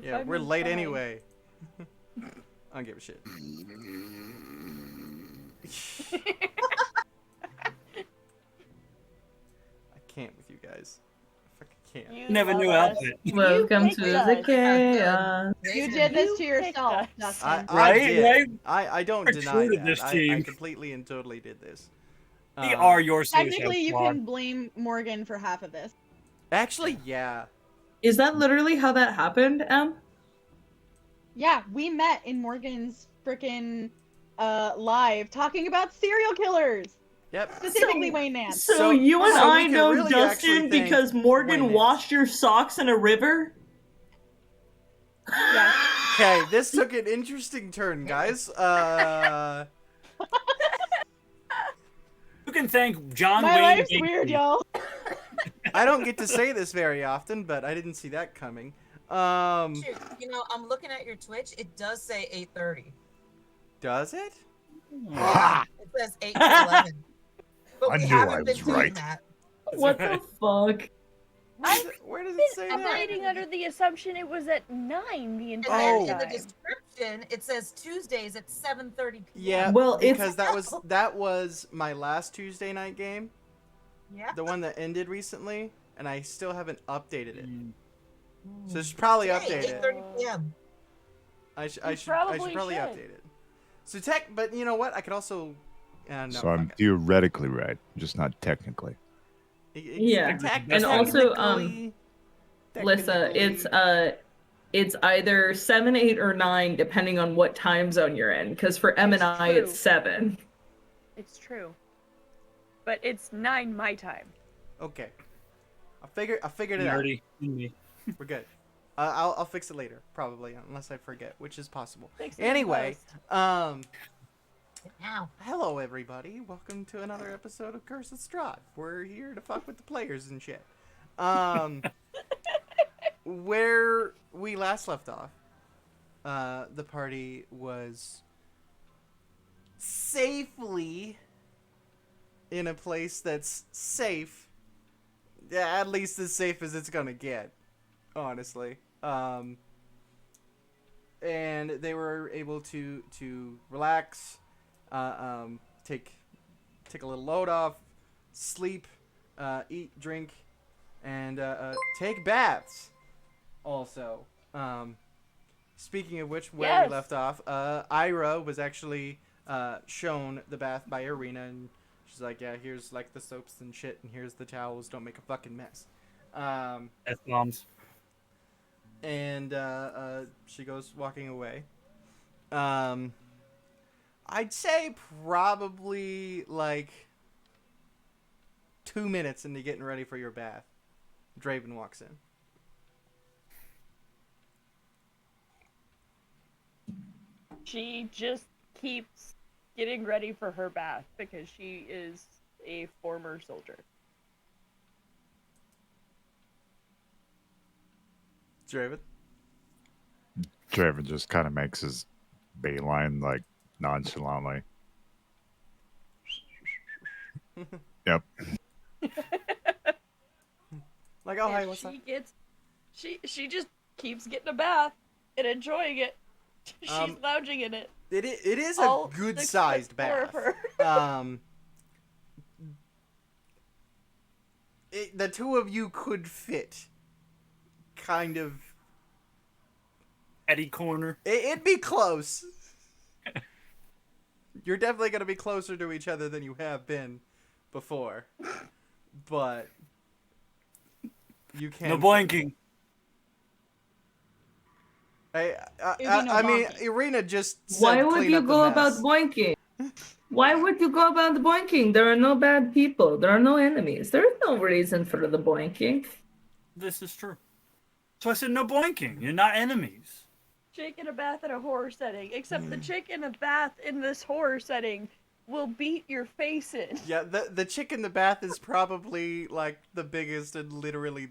Yeah, we're late anyway. I don't give a shit. I can't with you guys. I fucking can't. You Never love knew us. outfit. Welcome to picked the us. chaos. You did this to yourself, picked us. Dustin. I Right, did. right? I don't deny Recruited that. this I team. completely and totally did this. We are your Suicide Technically, you Squad. can blame Morgan for half of this. Actually, yeah. Is that literally how that happened, Em? Yeah, we met in Morgan's frickin' live talking about serial killers. Yep. Specifically Wayne Nance. So you and so we I can know really actually Dustin thank because Morgan Wayne Nance. washed your socks in a river? Yes. Okay, this took an interesting turn, guys. You can thank John My Wayne life's Gacy. weird, y'all. I don't get to say this very often, but I didn't see that coming. Shoot, you know, I'm looking at your Twitch. It does say 8:30. Does it? Yeah, it says 8 to 11. But I we knew haven't I been was doing right. that. What the fuck? Where does it say I'm that? waiting under the assumption it was at 9 the And entire then Oh. in the time. description, it says Tuesdays at 7:30 p.m. Yeah, Well, it's- because that was my last Tuesday night game, Yeah. the one that ended recently, and I still haven't updated it. Mm. So I should probably Hey, update it. 8:30 p.m. I should probably probably should. update it. So but you know what? I could also. No, So I'm fuck it. theoretically right, just not technically. Yeah. Tec- And also, technically- Lissa, technically- it's either 7, 8, or 9, depending on what time zone you're in. Because for M and It's I, true. it's 7. It's true. But it's 9 my time. Okay. I figured it out. Nerdy in me. We're good. I'll fix it later, probably, unless I forget, which is possible. Fix it in Anyway, post. Now. hello everybody. Welcome to another episode of Curse of Strahd. We're here to fuck with the players and shit. Where we last left off, the party was safely in a place that's safe. Yeah, at least as safe as it's gonna get, honestly. And they were able to relax, take a little load off, sleep, eat, drink, and take baths. Also, speaking of which, where we Yes. left off, Ira was actually shown the bath by Irina, and she's like, "Yeah, here's like the soaps and shit, and here's the towels. Don't make a fucking mess." F-bombs. And she goes walking away. I'd say probably like 2 minutes into getting ready for your bath, Draven walks in. She just keeps getting ready for her bath because she is a former soldier. Draven? Trevor just kind of makes his beeline like nonchalantly. Yep. Like, oh, hey, And what's up? she just keeps getting a bath and enjoying it. She's lounging in it. It is a All good-sized 6 foot 4 bath. of her. The two of you could fit kind of. Eddie corner. It'd be close. You're definitely going to be closer to each other than you have been before. But you can't. No blinking. I mean, Irina just said Why would clean you up the go mess. about boinking? Why would you go about boinking? There are no bad people. There are no enemies. There is no reason for the boinking. This is true. So I said no blinking. You're not enemies. Chick in a bath in a horror setting. Except the chick in a bath in this horror setting will beat your face in. Yeah, the chick in the bath is probably like the biggest and literally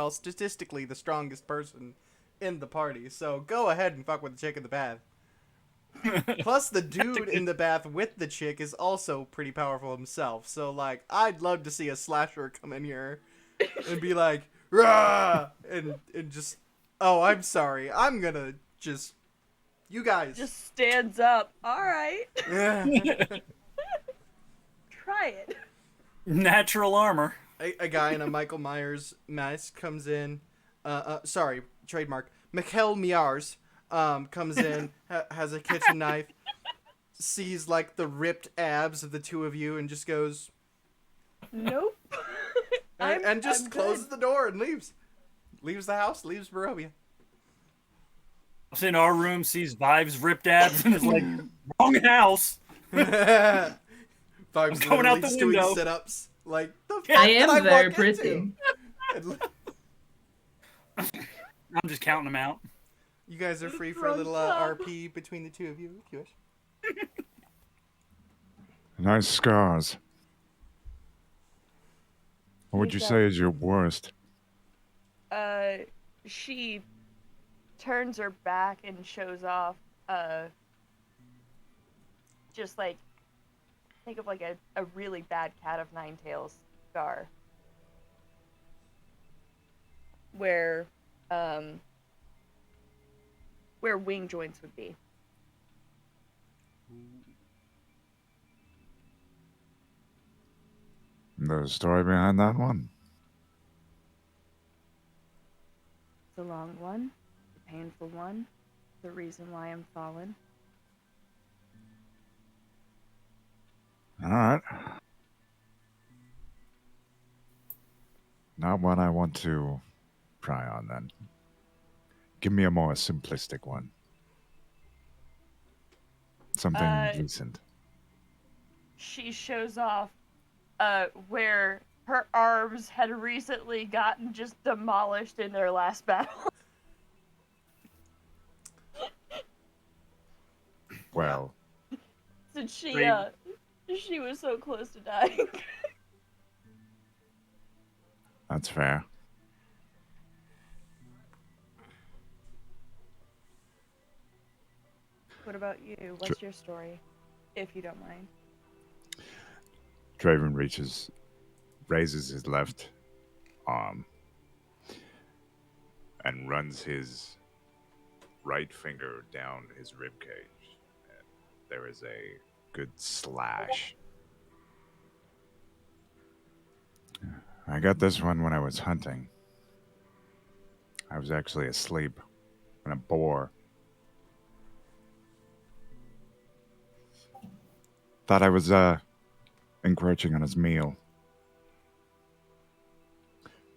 statistically the strongest person in the party. So go ahead and fuck with the chick in the bath. Plus the dude in the bath with the chick is also pretty powerful himself. So like, I'd love to see a slasher come in here and be like, "Rah!" and just Oh, I'm sorry. I'm gonna just. You guys. Just stands up. All right, try it. Natural armor. A guy in a Michael Myers mask comes in. Sorry, trademark. Mikhail Miars comes in, has a kitchen knife, sees like the ripped abs of the two of you, and just goes Nope. and just I'm closes good. the door and leaves. Leaves the house. Leaves Barovia. In our room, sees Vive's ripped abs and is like, wrong house. Vibes going out literally the just doing window. sit-ups. Like the fuck I did am I very walk pretty. into? And I'm just counting them out. you guys are free for a little RP between the two of you. if you wish. Nice scars. What would you say is your worst? She turns her back and shows off, just like, think of like a really bad cat of nine tails scar. Where wing joints would be. The story behind that one? The long one, the painful one, the reason why I'm fallen. All right. Not one I want to pry on then. Give me a more simplistic one. Something recent. She shows off where her arms had recently gotten just demolished in their last battle. Well, Since she Great. she was so close to dying. that's fair. What about you? What's your story? If you don't mind. Draven raises his left arm, and runs his right finger down his ribcage. And there is a good slash. I got this one when I was hunting. I was actually asleep when a boar thought I was encroaching on his meal.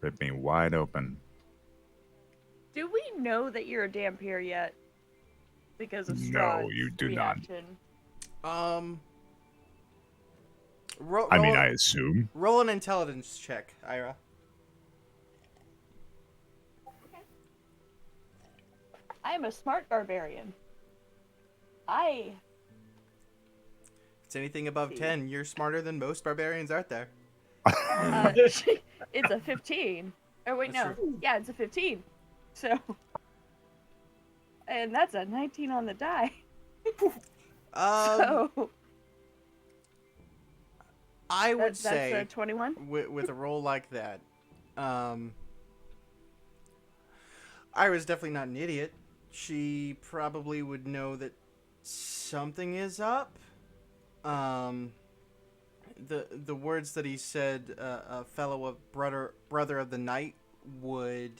Ripped me wide open. Do we know that you're a Dampier yet? Because of No, Strahd's you do not. reaction. I mean, I assume. Roll an intelligence check, Ira. I am a smart barbarian. If it's anything above 10, you're smarter than most barbarians out there. It's a 15. Oh wait, That's no. true. Yeah, it's a 15. So, and that's a 19 on the die. So I would that's say a 21. with a roll like that, Ira's definitely not an idiot. She probably would know that something is up. The words that he said, a fellow of brother of the night, would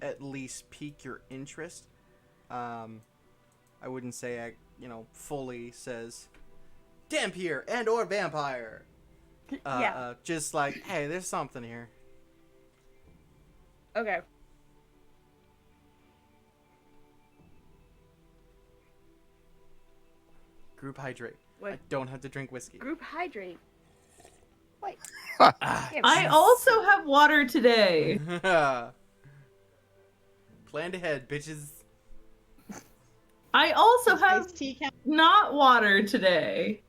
at least pique your interest. I wouldn't say fully says Dampier and or vampire. Yeah. Just like, hey, there's something here. Okay. Group hydrate. What? I don't have to drink whiskey. Group hydrate. Wait. I also have water today. Planned ahead, bitches. I also have Iced tea count. not water today.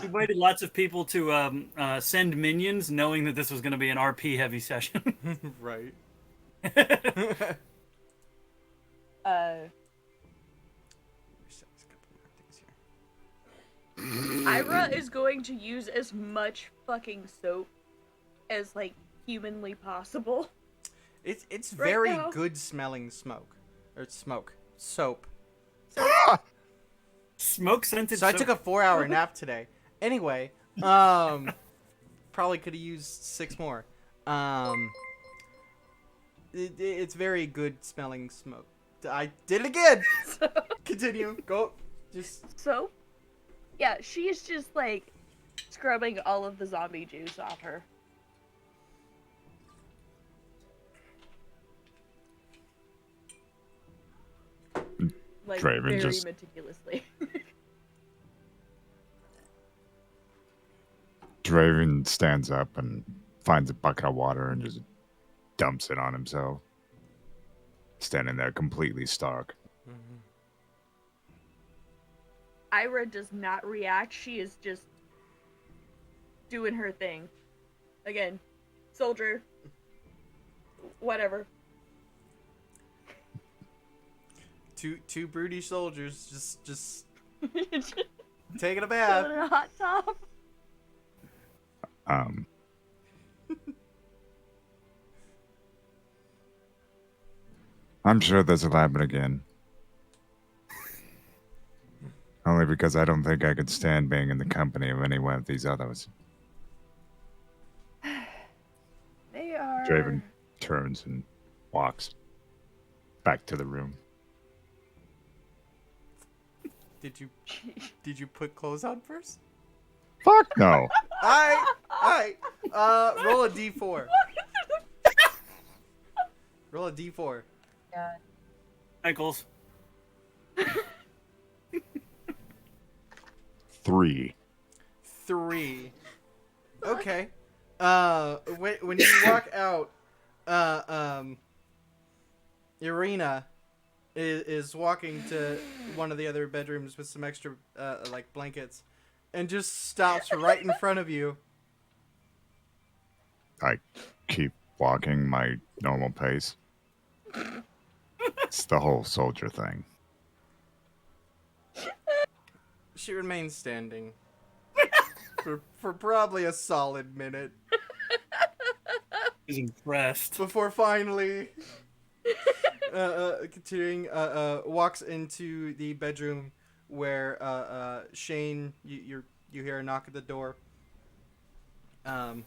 We waited lots of people to send minions, knowing that this was going to be an RP heavy session. Right. Ira is going to use as much fucking soap as like humanly possible. It's Right very now. good smelling smoke. Or soap. Smoke scented. So I took a 4-hour nap today. Anyway, probably could have used 6 more. It's very good smelling smoke. I did it again. Continue. Go. Just So, yeah, she's just like scrubbing all of the zombie juice off her. Like, Draven very just- meticulously. Draven stands up and finds a bucket of water and just dumps it on himself. Standing there completely stark. Ira does not react. She is just doing her thing. Again, soldier. Whatever. two brutish soldiers just taking a bath. Chilling in a hot tub. I'm sure this will happen again. Only because I don't think I could stand being in the company of any one of these others. They are. Draven turns and walks back to the room. Did you put clothes on first? Fuck no. Alright. Roll a d4. Roll a d4. God. Ankles. 3. 3. Okay. When you walk out, Irina is walking to one of the other bedrooms with some extra like blankets, and just stops right in front of you. I keep walking my normal pace. It's the whole soldier thing. She remains standing for probably a solid minute He's impressed. before finally continuing walks into the bedroom where Shane, you hear a knock at the door, and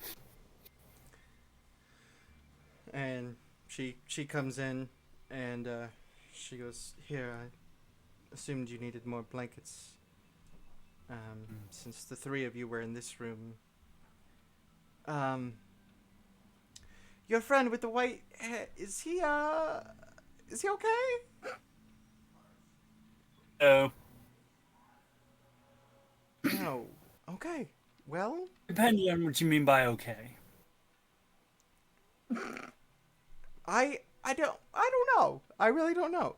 she comes in and she goes, "Here, I assumed you needed more blankets. Since the 3 of you were in this room. Your friend with the white hair, is he okay?" Oh, No. Okay. Well, depending on what you mean by okay. I don't know. I really don't know.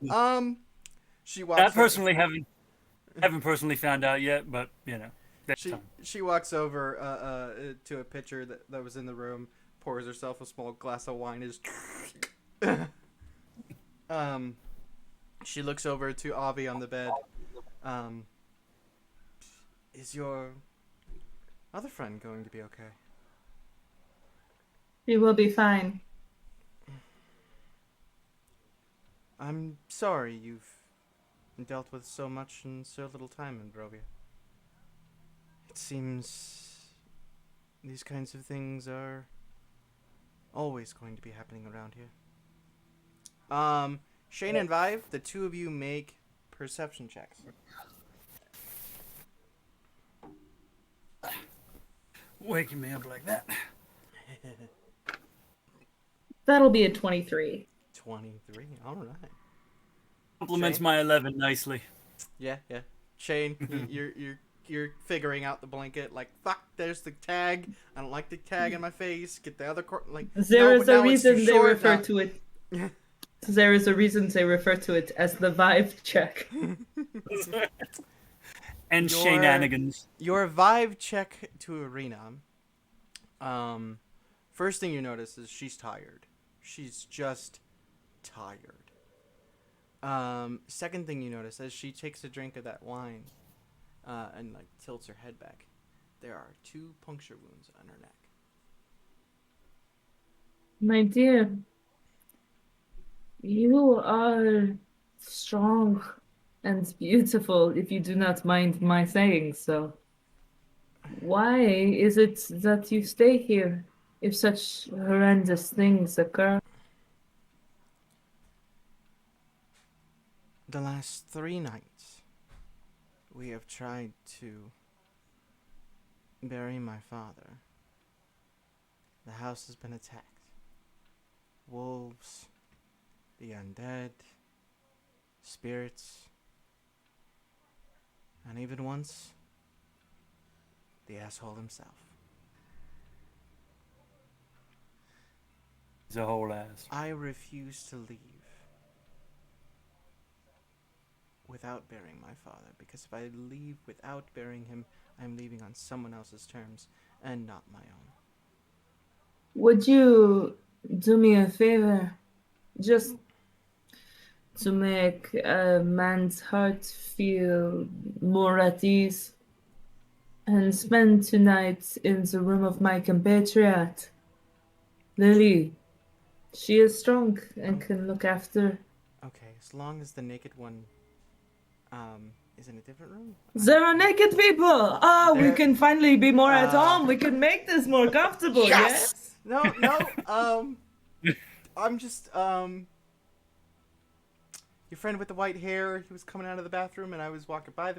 She walks Not personally, haven't personally found out yet, but you know. That's time. She walks over to a pitcher that was in the room, pours herself a small glass of wine, is she looks over to Avi on the bed. Is your other friend going to be okay? He will be fine. I'm sorry you've dealt with so much in so little time in Barovia. It seems these kinds of things are always going to be happening around here. Shane and Vive, the 2 of you make perception checks. Waking me up like that. That'll be a 23. 23. All right. Compliments Shane? my 11 nicely. Yeah. Shane, you're figuring out the blanket. Like, fuck, there's the tag. I don't like the tag in my face. Get the other like. There no, is but a now it's too reason they short refer now. to it. There is a reason they refer to it as the vibe check. And Your- shenanigans. Your vibe check to Arena. First thing you notice is she's tired. She's just tired. Second thing you notice as she takes a drink of that wine, and like tilts her head back, there are 2 puncture wounds on her neck. My dear, You are strong and beautiful, if you do not mind my saying so. Why is it that you stay here if such horrendous things occur? The last 3 nights, we have tried to bury my father. The house has been attacked. Wolves, the undead, spirits, and even once, the asshole himself. He's a whole ass. I refuse to leave without burying my father, because if I leave without burying him, I'm leaving on someone else's terms and not my own. Would you do me a favor? Just to make a man's heart feel more at ease and spend tonight in the room of my compatriot, Lily. She is strong and can look after. Okay, as long as the naked one is in a different room. There are naked people! Ah, we There- can finally be more at Uh, home. We can make this more comfortable, yes? No, I'm just, your friend with the white hair, he was coming out of the bathroom and I was walking by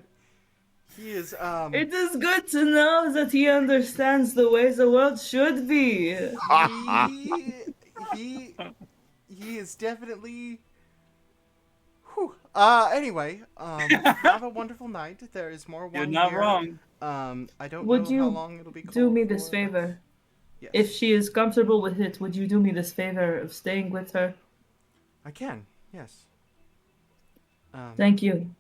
he is, It is good to know that he understands the ways the world should be. he is definitely, whew. Anyway, have a wonderful night. There is more wine You're not here. wrong. I don't Would know you how long it'll be cold do me this for, favor? Yes. If she is comfortable with it, would you do me this favor of staying with her? I can, yes. Thank you.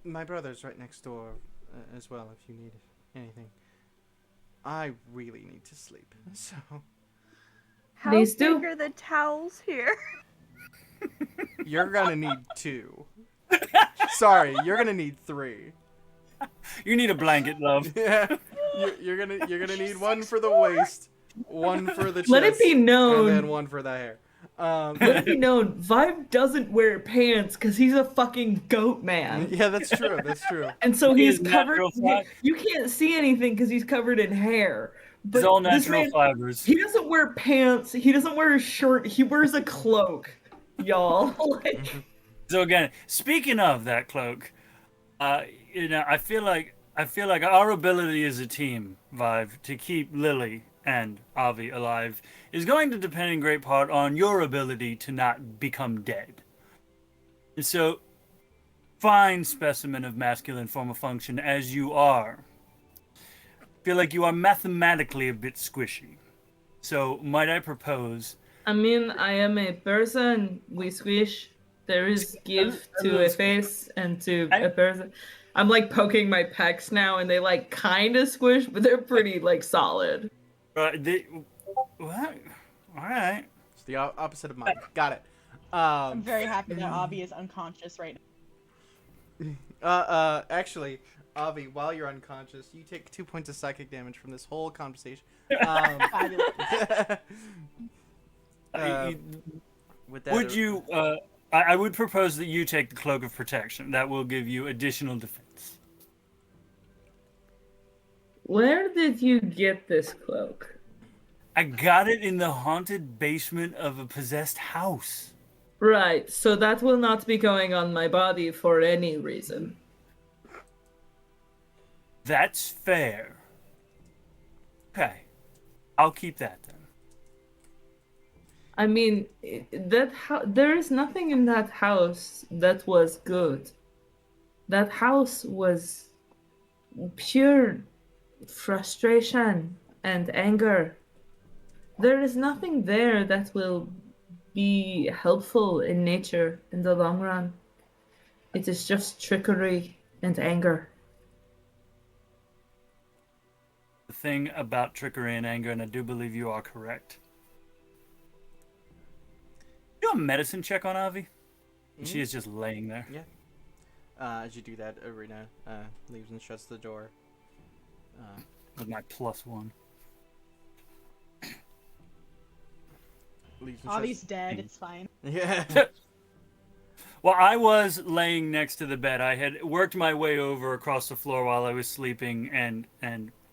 My brother's right next door as well if you need anything. I really need to sleep, so... How Please big do. are the towels here? You're gonna need 2. Sorry, you're gonna need 3. You need a blanket, love. Yeah, you're gonna need 1 for the waist, 1 for the chest, Let it be known. and then 1 for the hair. Let it be known, Vibe doesn't wear pants because he's a fucking goat man. Yeah, that's true. That's true. And so He he's is covered. natural fat. You can't see anything because he's covered in hair. But It's all this natural man, fibers. he doesn't wear pants. He doesn't wear a shirt. He wears a cloak, y'all. Like, So again, speaking of that cloak, I feel like our ability as a team, Vive, to keep Lily and Avi alive is going to depend in great part on your ability to not become dead. And so, fine specimen of masculine form of function as you are, feel like you are mathematically a bit squishy. So, might I propose? I mean, I am a person. We squish. There is give to a face and to a person. I'm like poking my pecs now, and they like kind of squish, but they're pretty like solid. What? All right. It's the opposite of mine. Got it. I'm very happy that Avi is unconscious right Actually, Avi, while you're unconscious, you take 2 points of psychic damage from this whole conversation. now. Fabulous. With that, Would you? I would propose that you take the Cloak of Protection. That will give you additional defense. Where did you get this cloak? I got it in the haunted basement of a possessed house. Right, so that will not be going on my body for any reason. That's fair. Okay, I'll keep that then. I mean, there is nothing in that house that was good. That house was pure frustration and anger. There is nothing there that will be helpful in nature in the long run. It is just trickery and anger. The thing about trickery and anger, and I do believe you are correct. Do a medicine check on Avi. And she is just laying there. Yeah. As you do that, Arena leaves and shuts the door. With my +1. Leaves and Avi's shuts- dead. It's fine. Yeah. Well, I was laying next to the bed. I had worked my way over across the floor while I was sleeping and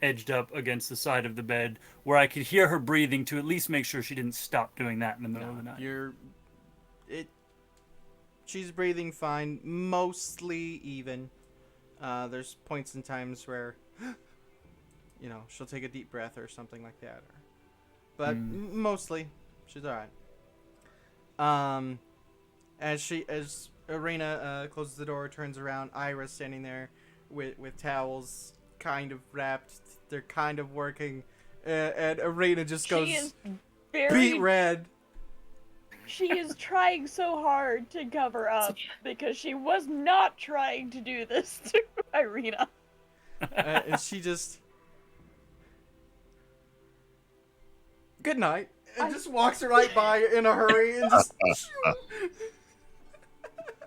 edged up against the side of the bed where I could hear her breathing to at least make sure she didn't stop doing that in the middle of the night. She's breathing fine, mostly even. There's points and times where, she'll take a deep breath or something like that. But mostly, she's all right. As Arena closes the door, turns around, Ira's standing there with towels kind of wrapped. They're kind of working, and Arena just goes She is very. beet red. She is trying so hard to cover up because she was not trying to do this to Irina. And she just, good night, and just walks right by in a hurry and just.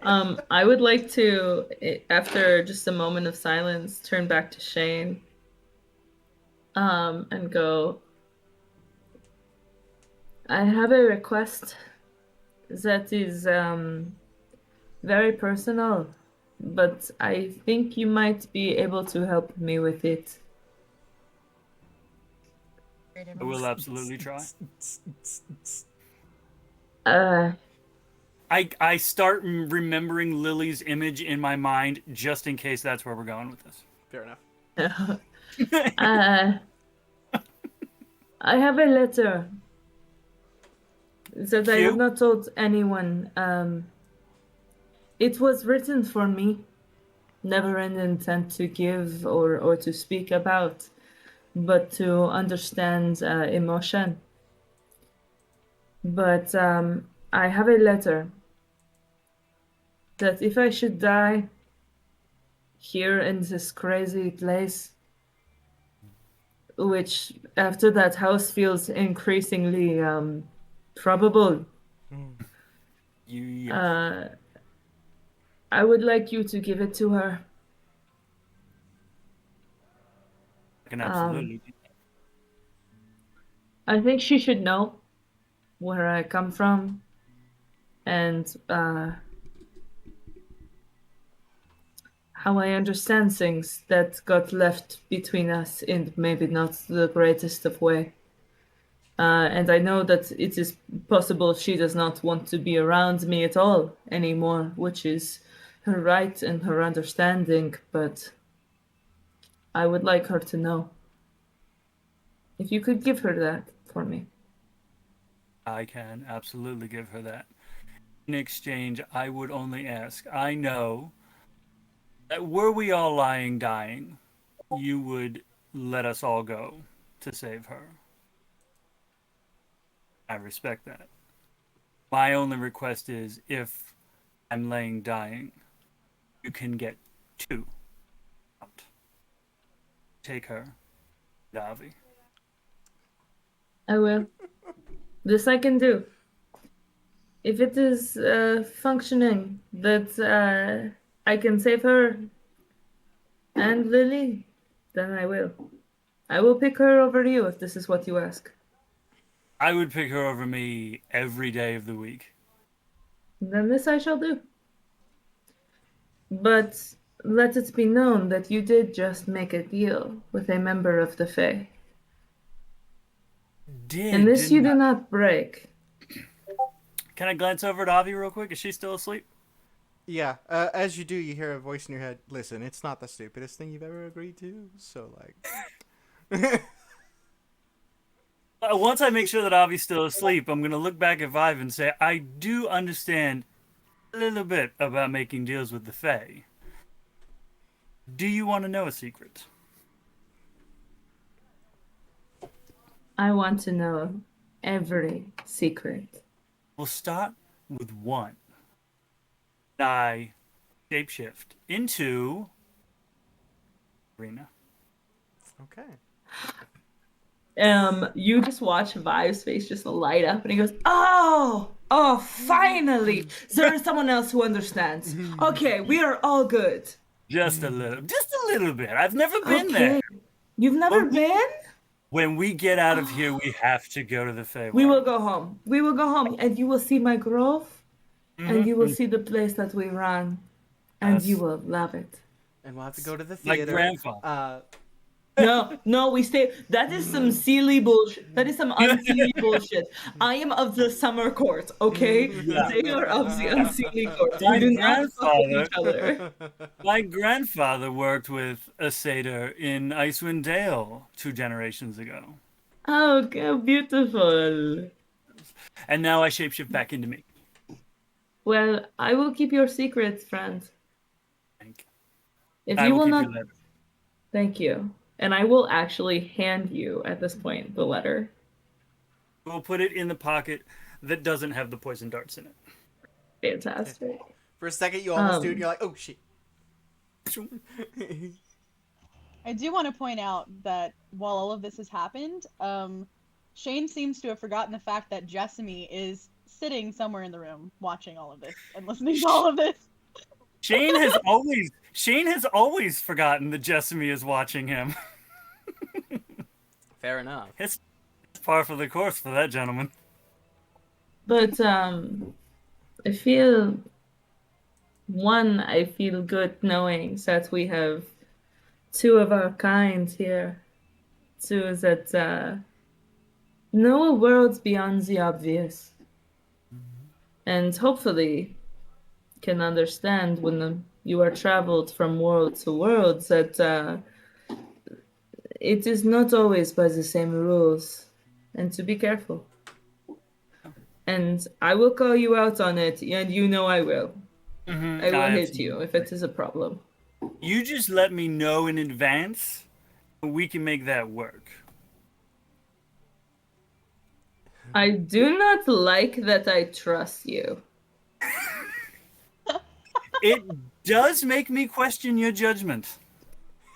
I would like to, after just a moment of silence, turn back to Shane. And go, I have a request that is very personal, but I think you might be able to help me with it. I will absolutely try. I start remembering Lily's image in my mind just in case that's where we're going with this. Fair enough. I have a letter that I You? have not told anyone. It was written for me, never an intent to give or to speak about, but to understand emotion. But I have a letter that if I should die here in this crazy place, which after that house feels increasingly probable, I would like you to give it to her. I can absolutely do that. I think she should know where I come from and how I understand things that got left between us in maybe not the greatest of way. And I know that it is possible she does not want to be around me at all anymore, which is her right and her understanding, but I would like her to know. If you could give her that for me. I can absolutely give her that. In exchange, I would only ask, I know that were we all lying dying, you would let us all go to save her. I respect that. My only request is, if I'm laying dying, you can get 2 out. Take her, Davi. I will. This I can do. If it is functioning, that I can save her and Lily, then I will. I will pick her over you if this is what you ask. I would pick her over me every day of the week. Then this I shall do. But let it be known that you did just make a deal with a member of the Fae. And this you do not break. Can I glance over at Avi real quick? Is she still asleep? Yeah, as you do, you hear a voice in your head. Listen, it's not the stupidest thing you've ever agreed to, so, like... Once I make sure that Avi's still asleep, I'm going to look back at Vive and say, I do understand a little bit about making deals with the Fae. Do you want to know a secret? I want to know every secret. We'll start with one. I shapeshift into Arena. Okay. You just watch Vive's face just light up, and he goes, "Oh, finally! There is someone else who understands. Okay, we are all good." Just a little bit. I've never been there. You've never been? When we get out of here, we have to go to the Feywild. We will go home. We will go home, and you will see my grove, and you will Mhm. see the place that we run, and you Yes. will love it. And we'll have to go to the My theater. grandfather. No, we stay. That is some Sealy bullshit. That is some unseelie bullshit. I am of the summer court, okay? Yeah. They are of the unseelie court. We My do not fuck with grandfather- each other. My grandfather worked with a satyr in Icewind Dale 2 generations ago. Oh, how beautiful. And now I shapeshift back into me. Well, I will keep your secrets, friend. Thank you. If I you will will keep not, your letter. thank you. And I will actually hand you at this point the letter. We'll put it in the pocket that doesn't have the poison darts in it. Fantastic. For a second, you almost do it, and you're like, oh shit. I do want to point out that while all of this has happened, Shane seems to have forgotten the fact that Jessamy is sitting somewhere in the room watching all of this and listening to all of this. Shane has always forgotten that Jessamy is watching him. Fair enough. It's par for the course for that gentleman. But I feel good knowing that we have two of our kind here. Two that know a world beyond the obvious. And hopefully can understand when you are traveled from world to world that it is not always by the same rules. And to be careful. And I will call you out on it, and you know I will. I will hit you if it is a problem. You just let me know in advance, and we can make that work. I do not like that I trust you. It does make me question your judgment.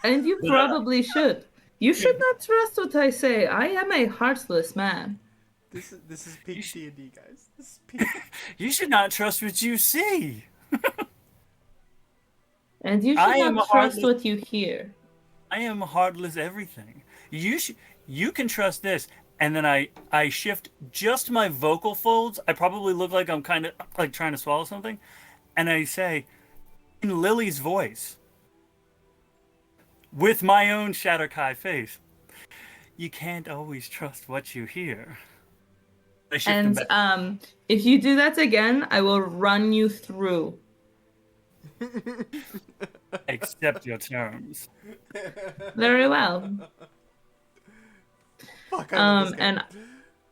And you probably should. You should not trust what I say. I am a heartless man. This is peak D&D, guys. This is peak. You should not trust what you see. And you I should am not a trust heartless- what you hear. I am heartless everything. You can trust this. And then I shift just my vocal folds. I probably look like I'm kind of like trying to swallow something. And I say, in Lily's voice, with my own Shatterkai face, you can't always trust what you hear. I shift them And back. if you do that again, I will run you through. Accept your terms. Very well. Fuck, I love this game.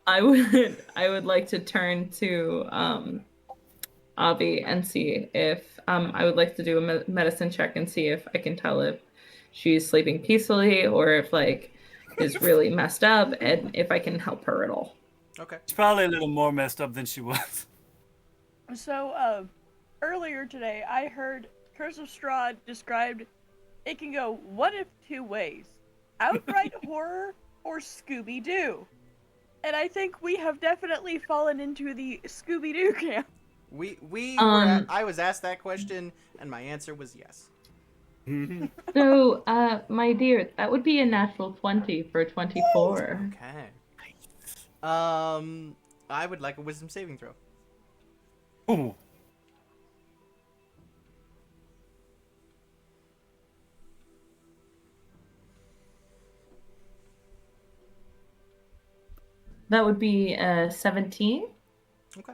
And I would like to turn to Avi and see if I would like to do a medicine check and see if I can tell if she's sleeping peacefully or if like is really messed up and if I can help her at all. Okay. She's probably a little more messed up than she was. So, earlier today, I heard Curse of Strahd described it can go one of two ways: outright horror or Scooby-Doo. And I think we have definitely fallen into the Scooby-Doo camp. I was asked that question, and my answer was yes. So, my dear, that would be a natural 20 for 24. Okay. I would like a wisdom saving throw. Ooh. That would be 17. Okay.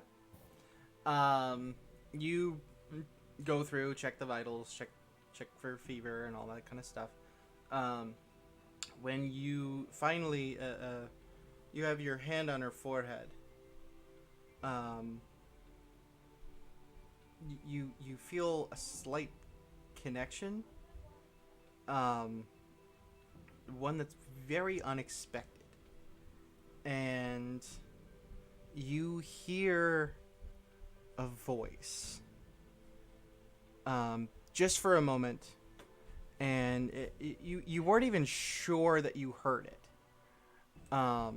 You go through, check the vitals, check for fever and all that kind of stuff. When you finally, you have your hand on her forehead. You feel a slight connection. One that's very unexpected. And you hear a voice just for a moment, and you weren't even sure that you heard it. But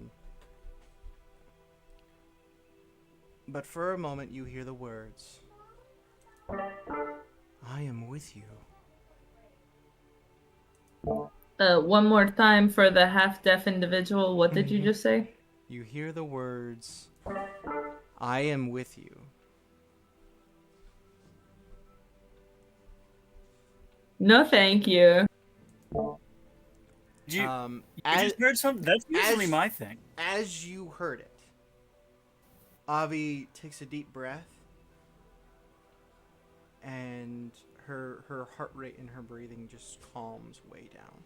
for a moment you hear the words, "I am with you." One more time for the half-deaf individual. What did you just say? You hear the words, I am with you. No, thank you. You As, just heard something. That's usually as- my thing. as you heard it, Avi takes a deep breath, and her heart rate and her breathing just calms way down.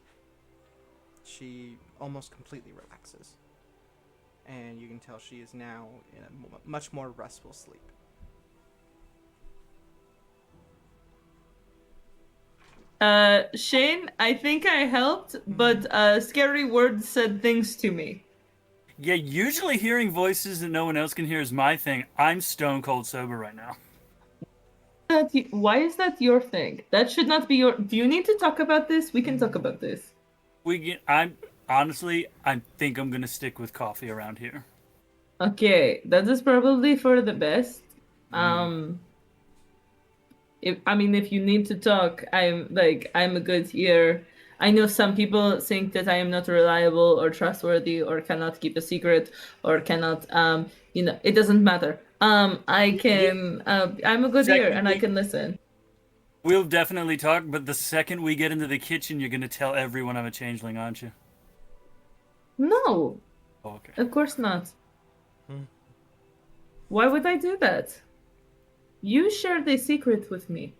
She almost completely relaxes, and you can tell she is now in a much more restful sleep. Shane, I think I helped, but scary words said things to me. Yeah, usually hearing voices that no one else can hear is my thing. I'm stone cold sober right now. Why is that your thing? That should not be your. Do you need to talk about this? We can talk about this. I think I'm gonna stick with coffee around here. Okay, that is probably for the best. If you need to talk, I'm a good ear. I know some people think that I am not reliable or trustworthy or cannot keep a secret or cannot it doesn't matter. I can I'm a good ear and I can listen. We'll definitely talk, but the second we get into the kitchen, you're gonna tell everyone I'm a changeling, aren't you? No, Oh, okay. of course not. Why would I do that? You shared a secret with me.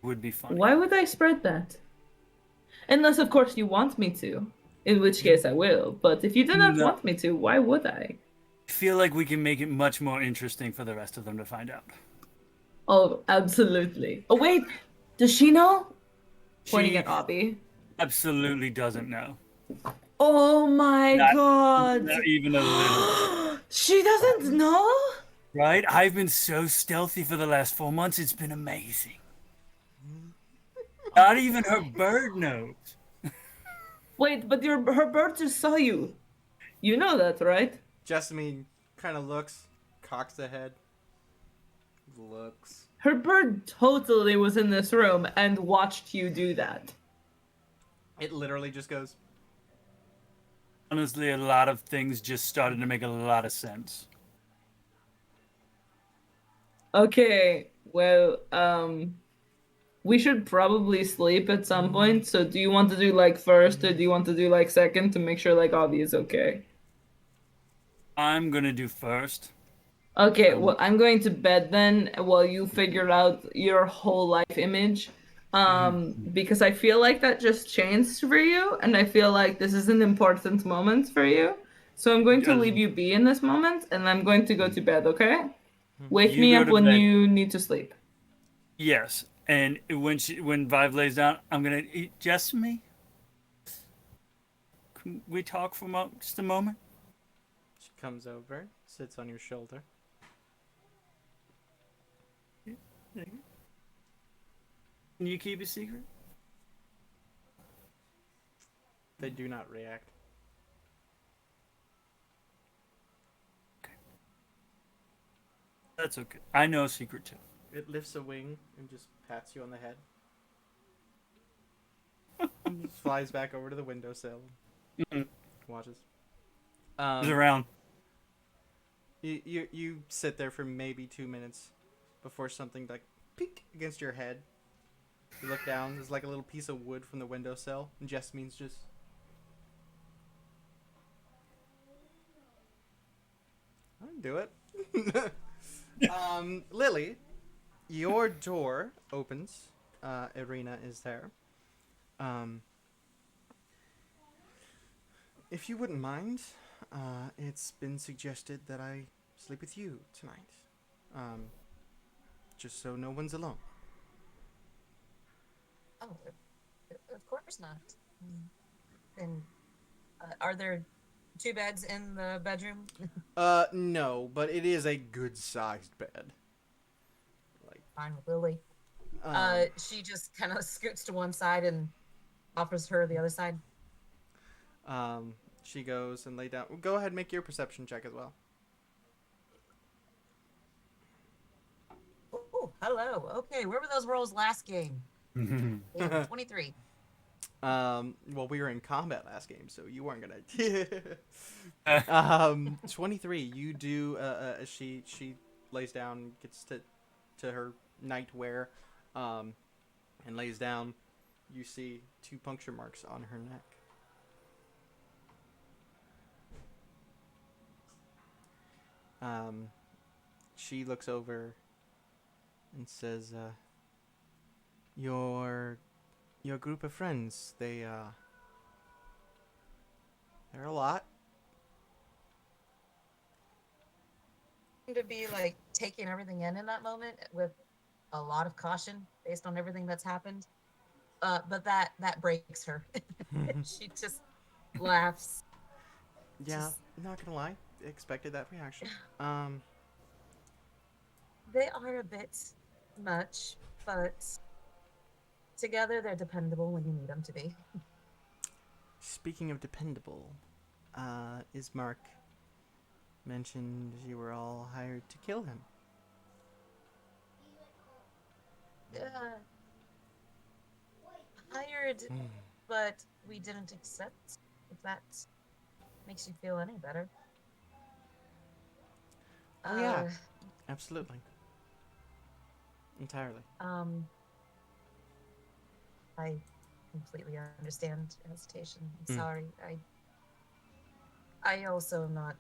Would be funny. Why would I spread that? Unless, of course, you want me to. In which case I will. But if you do not No. want me to, why would I? I feel like we can make it much more interesting for the rest of them to find out. Oh, absolutely. Oh, wait! Does she know? Pointing She at Abby. absolutely doesn't know. Oh my god! Not even a little. She doesn't know? Right? I've been so stealthy for the last 4 months, it's been amazing. Not even her bird knows. Wait, but her bird just saw you. You know that, right? Jessamine kind of looks, cocks the head, looks. Her bird totally was in this room and watched you do that. It literally just goes. Honestly, a lot of things just started to make a lot of sense. Okay, well, we should probably sleep at some point. So do you want to do like first or do you want to do like second to make sure like Avi is okay? I'm gonna do first. Okay, well, I'm going to bed then while you figure out your whole life image. Because I feel like that just changed for you, and I feel like this is an important moment for you. So I'm going to leave you be in this moment, and I'm going to go to bed, okay? Wake You me go up to when bed. you need to sleep. Yes, and when Vive lays down, I'm gonna eat just me. Can we talk for just a moment? She comes over, sits on your shoulder. Can you keep a secret? They do not react. That's okay. I know a secret too. It lifts a wing and just pats you on the head. And just flies back over to the windowsill. Watches. It's around. You sit there for maybe 2 minutes before something like peek against your head. You look down. There's like a little piece of wood from the windowsill, and Jessamine's just. I can do it. Lily, your door opens. Irina is there. If you wouldn't mind, it's been suggested that I sleep with you tonight. Just so no one's alone. Oh, of course not. And are there 2 beds in the bedroom? No, but it is a good-sized bed. Like, Fine with Lily. She just kind of scoots to one side and offers her the other side. She goes and lay down. Go ahead and make your perception check as well. Oh, hello. Okay, where were those rolls last game? 23. Well, we were in combat last game, so you weren't gonna. 23. You do. She lays down, gets to her nightwear, and lays down. You see 2 puncture marks on her neck. She looks over and says, your group of friends, they're a lot. To be like taking everything in that moment with a lot of caution based on everything that's happened. But that breaks her. She just laughs. Yeah, Just- not gonna lie, expected that reaction. They are a bit much, but together they're dependable when you need them to be. Speaking of dependable, Ismark mentioned you were all hired to kill him. Hired, but we didn't accept. If that makes you feel any better. Oh yeah, absolutely, entirely. I completely understand your hesitation. I'm sorry. I also am not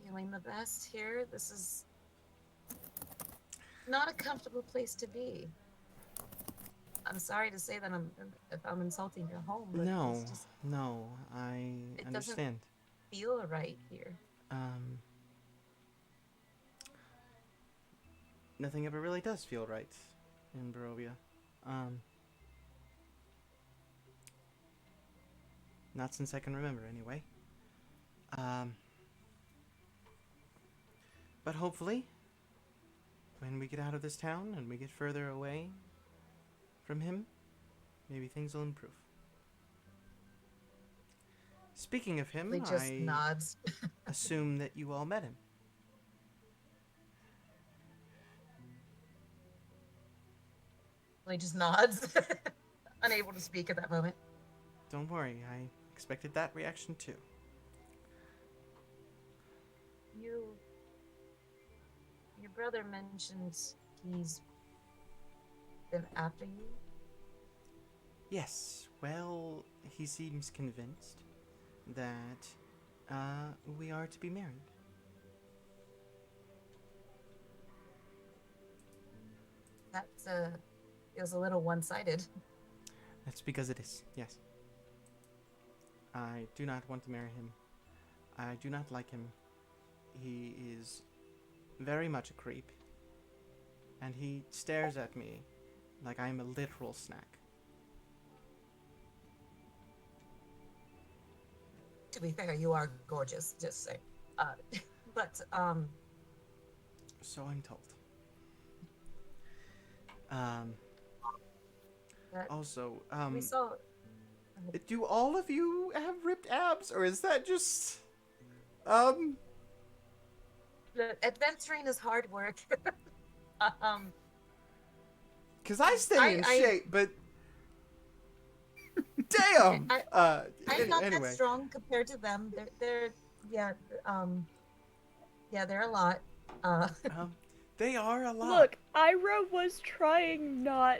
feeling the best here. This is not a comfortable place to be. I'm sorry to say that if I'm insulting your home, but No, it's just, no, I it understand. doesn't feel right here. Nothing ever really does feel right in Barovia. Not since I can remember, anyway. But hopefully, when we get out of this town and we get further away from him, maybe things will improve. Speaking of him, He just I nods. assume that you all met him. He just nods, unable to speak at that moment. Don't worry, I expected that reaction too. Your brother mentioned he's been after you? Yes, well, he seems convinced that we are to be married. That feels a little one-sided. That's because it is, yes. I do not want to marry him. I do not like him. He is very much a creep. And he stares at me like I'm a literal snack. To be fair, you are gorgeous, just say. But So I'm told. That Also, we saw. do all of you have ripped abs, or is that just, Adventuring is hard work. Cause I stay in I- shape, but damn. I'm not anyway. that strong compared to them. They're yeah, they're a lot. They are a lot. Look, Ira was trying not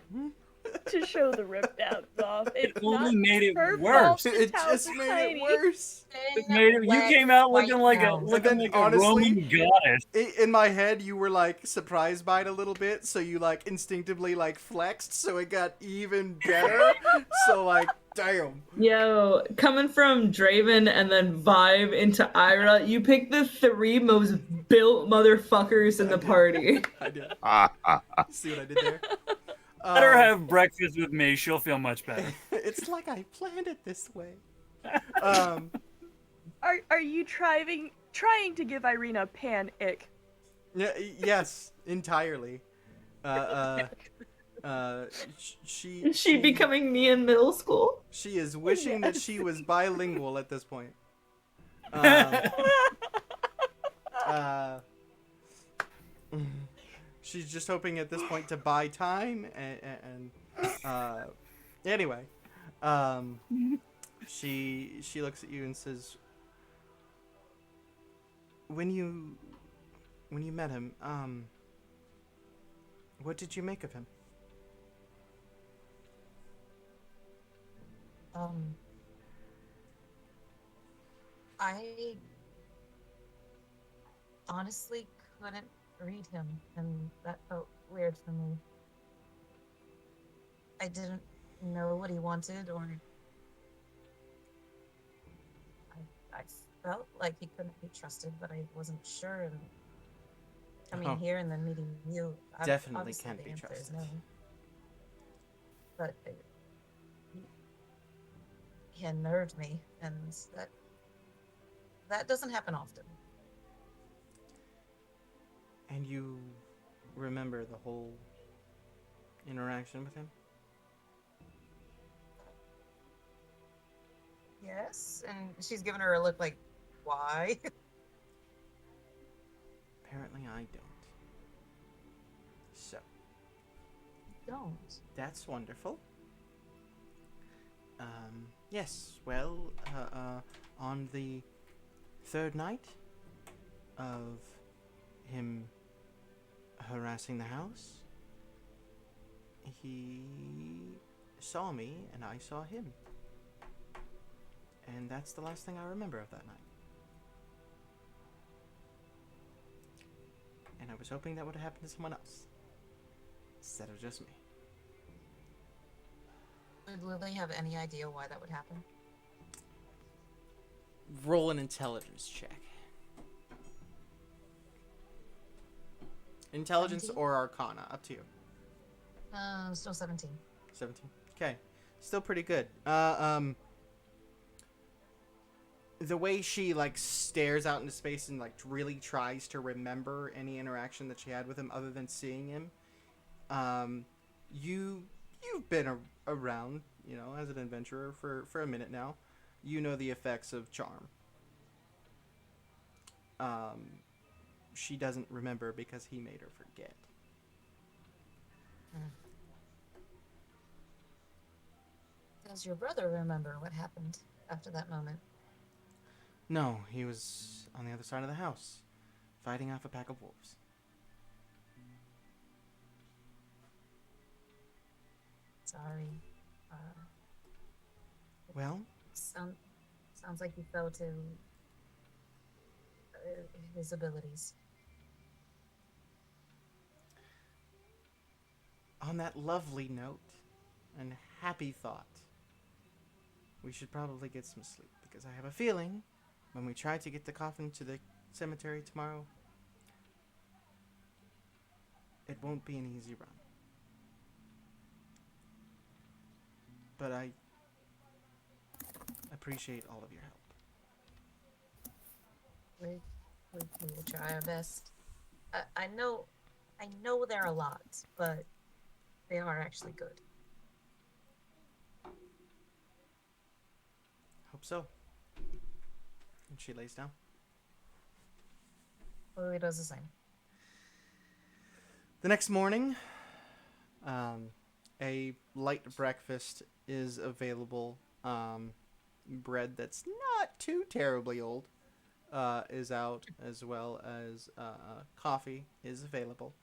to show the ripped abs off. It's only not made it her worse. fault. It This house just is made tiny. it worse. It made it, you came out looking like a honestly, Roman goddess. In my head, you were like surprised by it a little bit, so you like instinctively like flexed, so it got even better. So like, damn. Yo, coming from Draven and then Vibe into Ira, you picked the 3 most built motherfuckers in the party. I did. Ah, ah, ah. See what I did there? Let her have breakfast with me. She'll feel much better. It's like I planned it this way. Are you trying to give Irina pan-ick? Yeah, yes, entirely. She Is she becoming me in middle school? She is wishing that she was bilingual at this point. She's just hoping at this point to buy time and Anyway, she looks at you and says, when you met him, what did you make of him? Um, I honestly couldn't read him, and that felt weird for me. I didn't know what he wanted, or I felt like he couldn't be trusted, but I wasn't sure. And coming Oh, here and then meeting you, definitely obviously can't the be answer is trusted. no. But he unnerved me, and that doesn't happen often. And you remember the whole interaction with him? Yes, and she's giving her a look like, why? Apparently I don't. So, Don't. that's wonderful. Yes, well, on the third night of him harassing the house, he saw me and I saw him. And that's the last thing I remember of that night. And I was hoping that would have happened to someone else instead of just me. Would Lily have any idea why that would happen? Roll an intelligence check. Intelligence 17? or Arcana, up to you. Still 17. 17. Okay, still pretty good. The way she like stares out into space and like really tries to remember any interaction that she had with him other than seeing him. You've been around, you know, as an adventurer for a minute now. You know the effects of charm. She doesn't remember because he made her forget. Does your brother remember what happened after that moment? No, he was on the other side of the house, fighting off a pack of wolves. Sorry. Well, Sounds like you fell to his abilities. on that lovely note and happy thought, we should probably get some sleep because I have a feeling when we try to get the coffin to the cemetery tomorrow, it won't be an easy run. But I appreciate all of your help. We will try our best. I know they're a lot, but they are actually good. Hope so. And she lays down. Lily does the same. The next morning, a light breakfast is available. Bread that's not too terribly old is out, as well as coffee is available,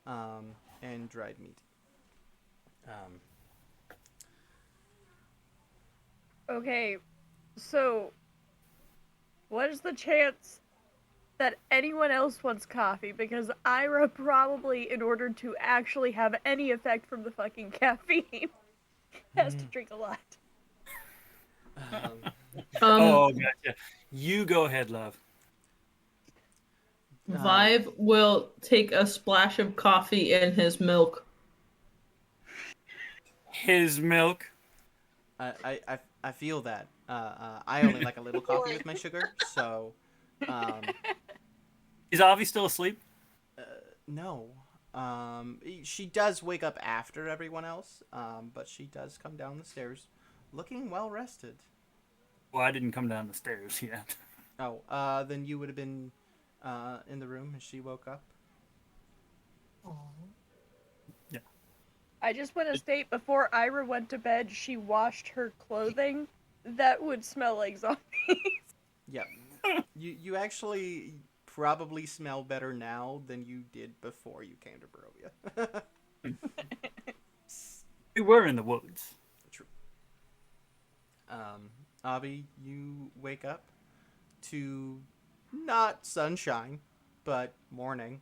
and dried meat. Okay, so what is the chance that anyone else wants coffee? Because Ira probably, in order to actually have any effect from the fucking caffeine, has to drink a lot. Oh, gotcha. You go ahead, love. Vibe will take a splash of coffee in his milk. His milk. I feel that. I only like a little coffee with my sugar, so Is Avi still asleep? no. She does wake up after everyone else, but she does come down the stairs looking well rested. Well, I didn't come down the stairs yet. Oh, then you would have been in the room as she woke up. Aww. Yeah. I just want to state before Ira went to bed, she washed her clothing. That would smell like zombies. Yep. You actually probably smell better now than you did before you came to Barovia. We were in the woods. True. Avi, you wake up to not sunshine, but morning.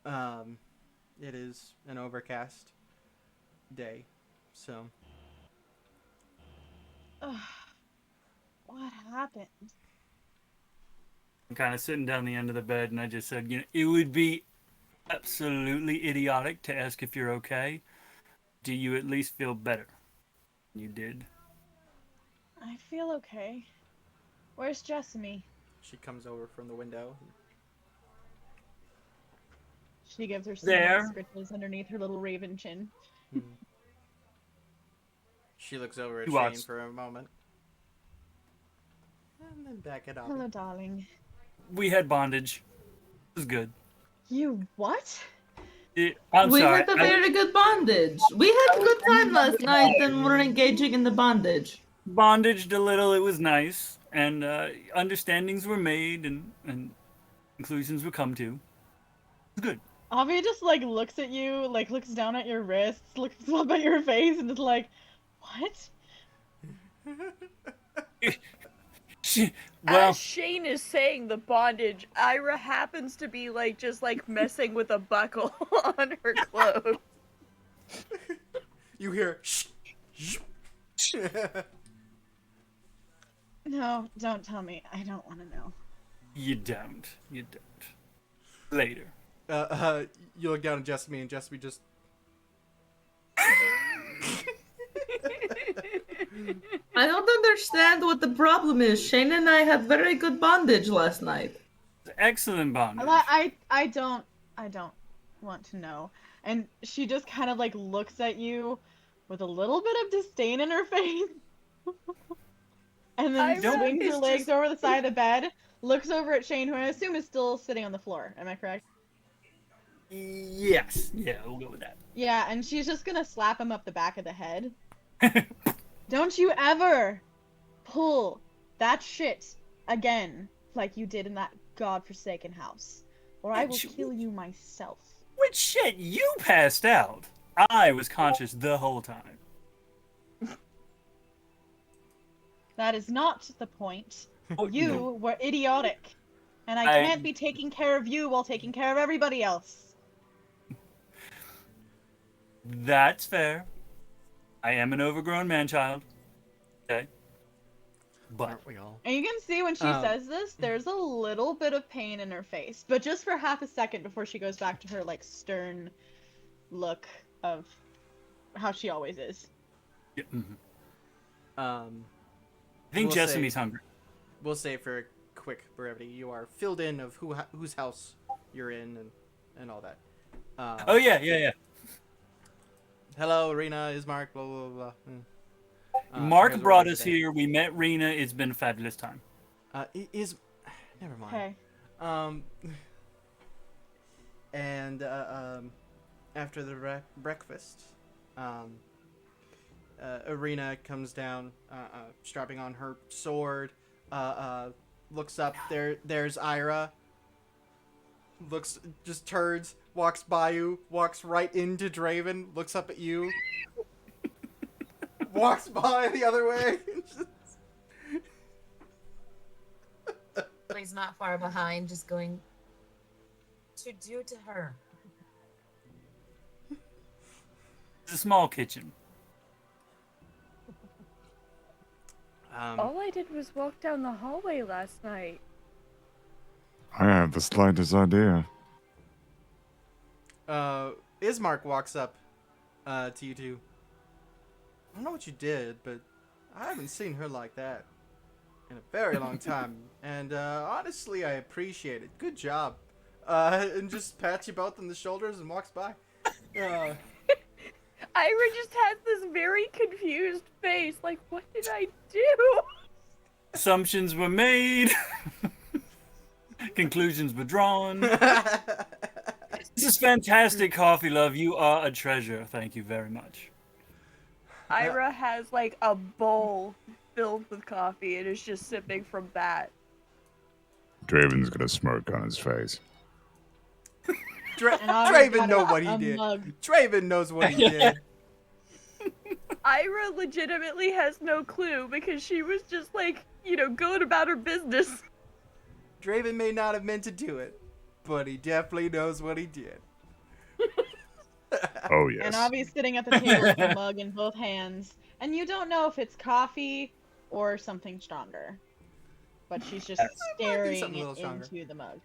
It is an overcast day, so Ugh. What happened? I'm kind of sitting down the end of the bed, and I just said, it would be absolutely idiotic to ask if you're okay. Do you at least feel better? You did. I feel okay. Where's Jessamy? she comes over from the window. She gives her some There. scritches underneath her little raven chin. She looks over at You Shane watched. for a moment. And then back at Avi. Hello, darling. We had bondage. It was good. You what? I'm We sorry. had a very good bondage. We had a good time last night and we're engaging in the bondage. Bondaged a little. It was nice. And understandings were made and conclusions were come to. It was good. Avi just like looks at you, like looks down at your wrists, looks up at your face, and is like, "What?" Well, As Shane is saying the bondage, Ira happens to be just messing with a buckle on her clothes. You hear shh, shh. No, don't tell me. I don't want to know. you don't. You don't. Later. You look down at Jessamy, and Jessamy just I don't understand what the problem is. Shane and I had very good bondage last night. Excellent bondage. I don't want to know. And she just kind of like looks at you with a little bit of disdain in her face. And then Ira swings her is legs just- over the side of the bed, looks over at Shane, who I assume is still sitting on the floor. Am I correct? Yes. Yeah, we'll go with that. Yeah, and she's just gonna slap him up the back of the head. Don't you ever pull that shit again like you did in that godforsaken house, or I will Which- kill you myself. Which shit, you passed out. I was conscious the whole time. That is not the point. Oh, You no. were idiotic, and I I- can't be taking care of you while taking care of everybody else. That's fair. I am an overgrown man-child. Okay. But aren't we all? And you can see when she says this, there's a little bit of pain in her face, but just for half a second before she goes back to her stern look of how she always is. yeah, mhm. I I think We'll Jessamy's say- hungry. We'll say for a quick brevity, you are filled in of whose house you're in and all that. Oh yeah. Hello, Rena, Ismark, blah blah blah. Mark here's what brought we're us today. here. We met Rena. It's been a fabulous time. Never mind. Okay. And after the breakfast, Arena comes down, strapping on her sword. Looks up. There's Ira. Just turns, walks by you, walks right into Draven, looks up at you, walks by the other way. But he's not far behind, just going to do to her. It's a small kitchen. All I did was walk down the hallway last night. I have the slightest idea. Ismark walks up to you two. I don't know what you did, but I haven't seen her like that in a very long time. And honestly, I appreciate it. Good job. And just pats you both on the shoulders and walks by. Ira just has this very confused face. Like, what did I do? Assumptions were made. Conclusions were drawn. This is fantastic coffee, love. You are a treasure. Thank you very much. Ira has like a bowl filled with coffee and is just sipping from that. Draven's got a smirk on his face. And Avi's Draven got know what he a did. mug. Draven knows what he did. Ira legitimately has no clue because she was just like, going about her business. Draven may not have meant to do it, but he definitely knows what he did. Oh, yes. And Avi's sitting at the table with a mug in both hands. And you don't know if it's coffee or something stronger. But she's just staring something a little stronger. into the mug.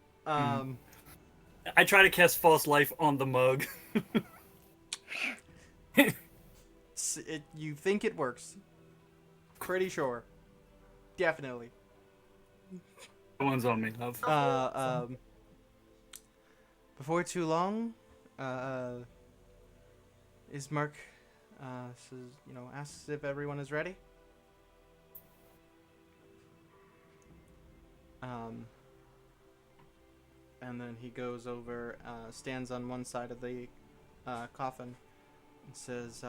I try to cast false life on the mug. You think it works. Pretty sure. Definitely. The one's on me, love. Before too long, Ismark says, asks if everyone is ready. And then he goes over, stands on one side of the coffin, and says,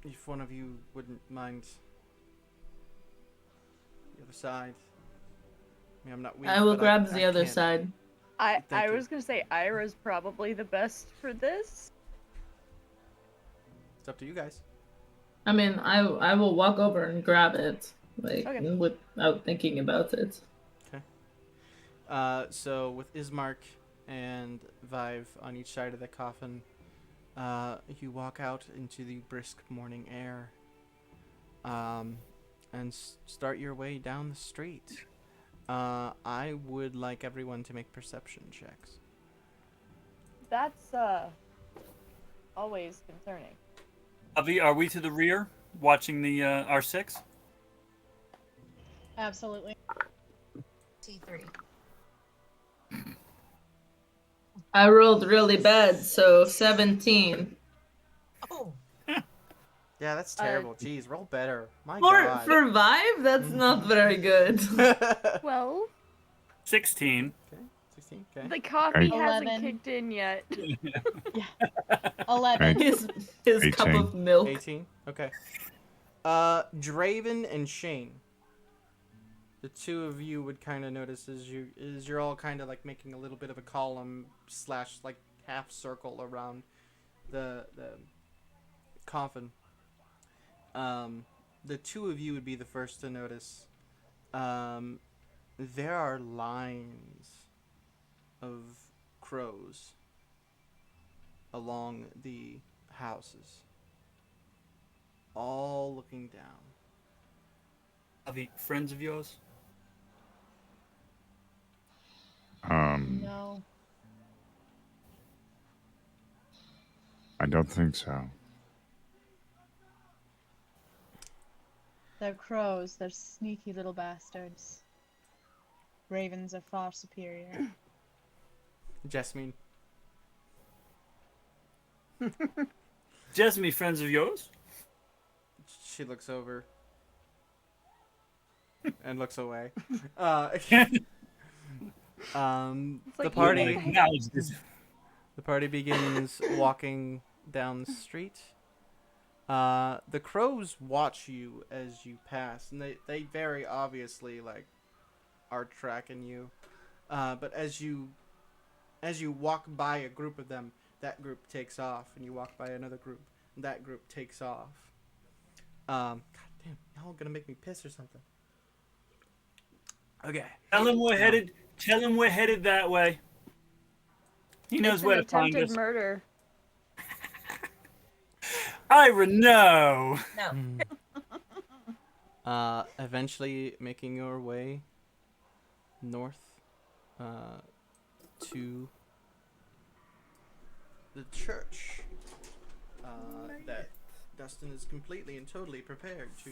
if one of you wouldn't mind the other side. I mean, I'm not weak, I will but grab I the other can. side. I Thank you. was gonna say Ira's probably the best for this. It's up to you guys. I mean, I will walk over and grab it, Okay. without thinking about it. So with Ismark and Vive on each side of the coffin, you walk out into the brisk morning air, and start your way down the street. I would like everyone to make perception checks. That's always concerning. Avi, are we to the rear watching the R6? Absolutely. T3. I rolled really bad, so 17. Oh, Yeah, that's terrible. Jeez, roll better. My For God. for Vive, that's not very good. Well, 16. Okay, 16. Okay. the coffee 11. hasn't kicked in yet. 11. his cup 18. of milk. 18. Okay. Draven and Shane. The two of you would kind of notice as you're all kind of like making a little bit of a column / like half circle around the coffin. The two of you would be the first to notice. There are lines of crows along the houses, all looking down. Avi, friends of yours? No. I don't think so. They're crows. They're sneaky little bastards. Ravens are far superior. Jasmine. Jasmine, friends of yours? She looks over and looks away. The like party you Acknowledge this. the party begins walking down the street. The crows watch you as you pass, and they very obviously are tracking you. But as you walk by a group of them, that group takes off, and you walk by another group, and that group takes off. God damn, y'all gonna make me piss or something. Okay. Tell him we're headed that way. He knows It's where an to find attempted us. murder. Ira, no. no. Eventually making your way north to the church that Dustin is completely and totally prepared to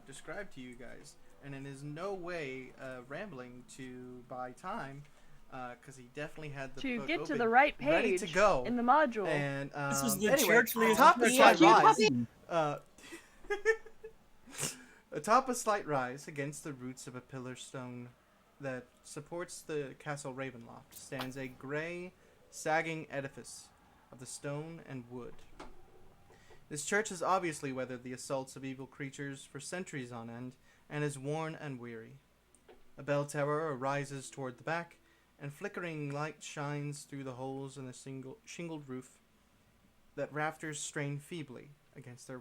describe to you guys, and it is no way rambling to buy time, because he definitely had the To book get to open, the right ready page to go in the module. and This is the anyway, churchly atop a Yeah, slight you rise. Atop a slight rise against the roots of a pillar stone that supports the castle Ravenloft stands a gray, sagging edifice of the stone and wood. This church has obviously weathered the assaults of evil creatures for centuries on end, and is worn and weary. A bell tower arises toward the back, and flickering light shines through the holes in the shingled roof that rafters strain feebly against their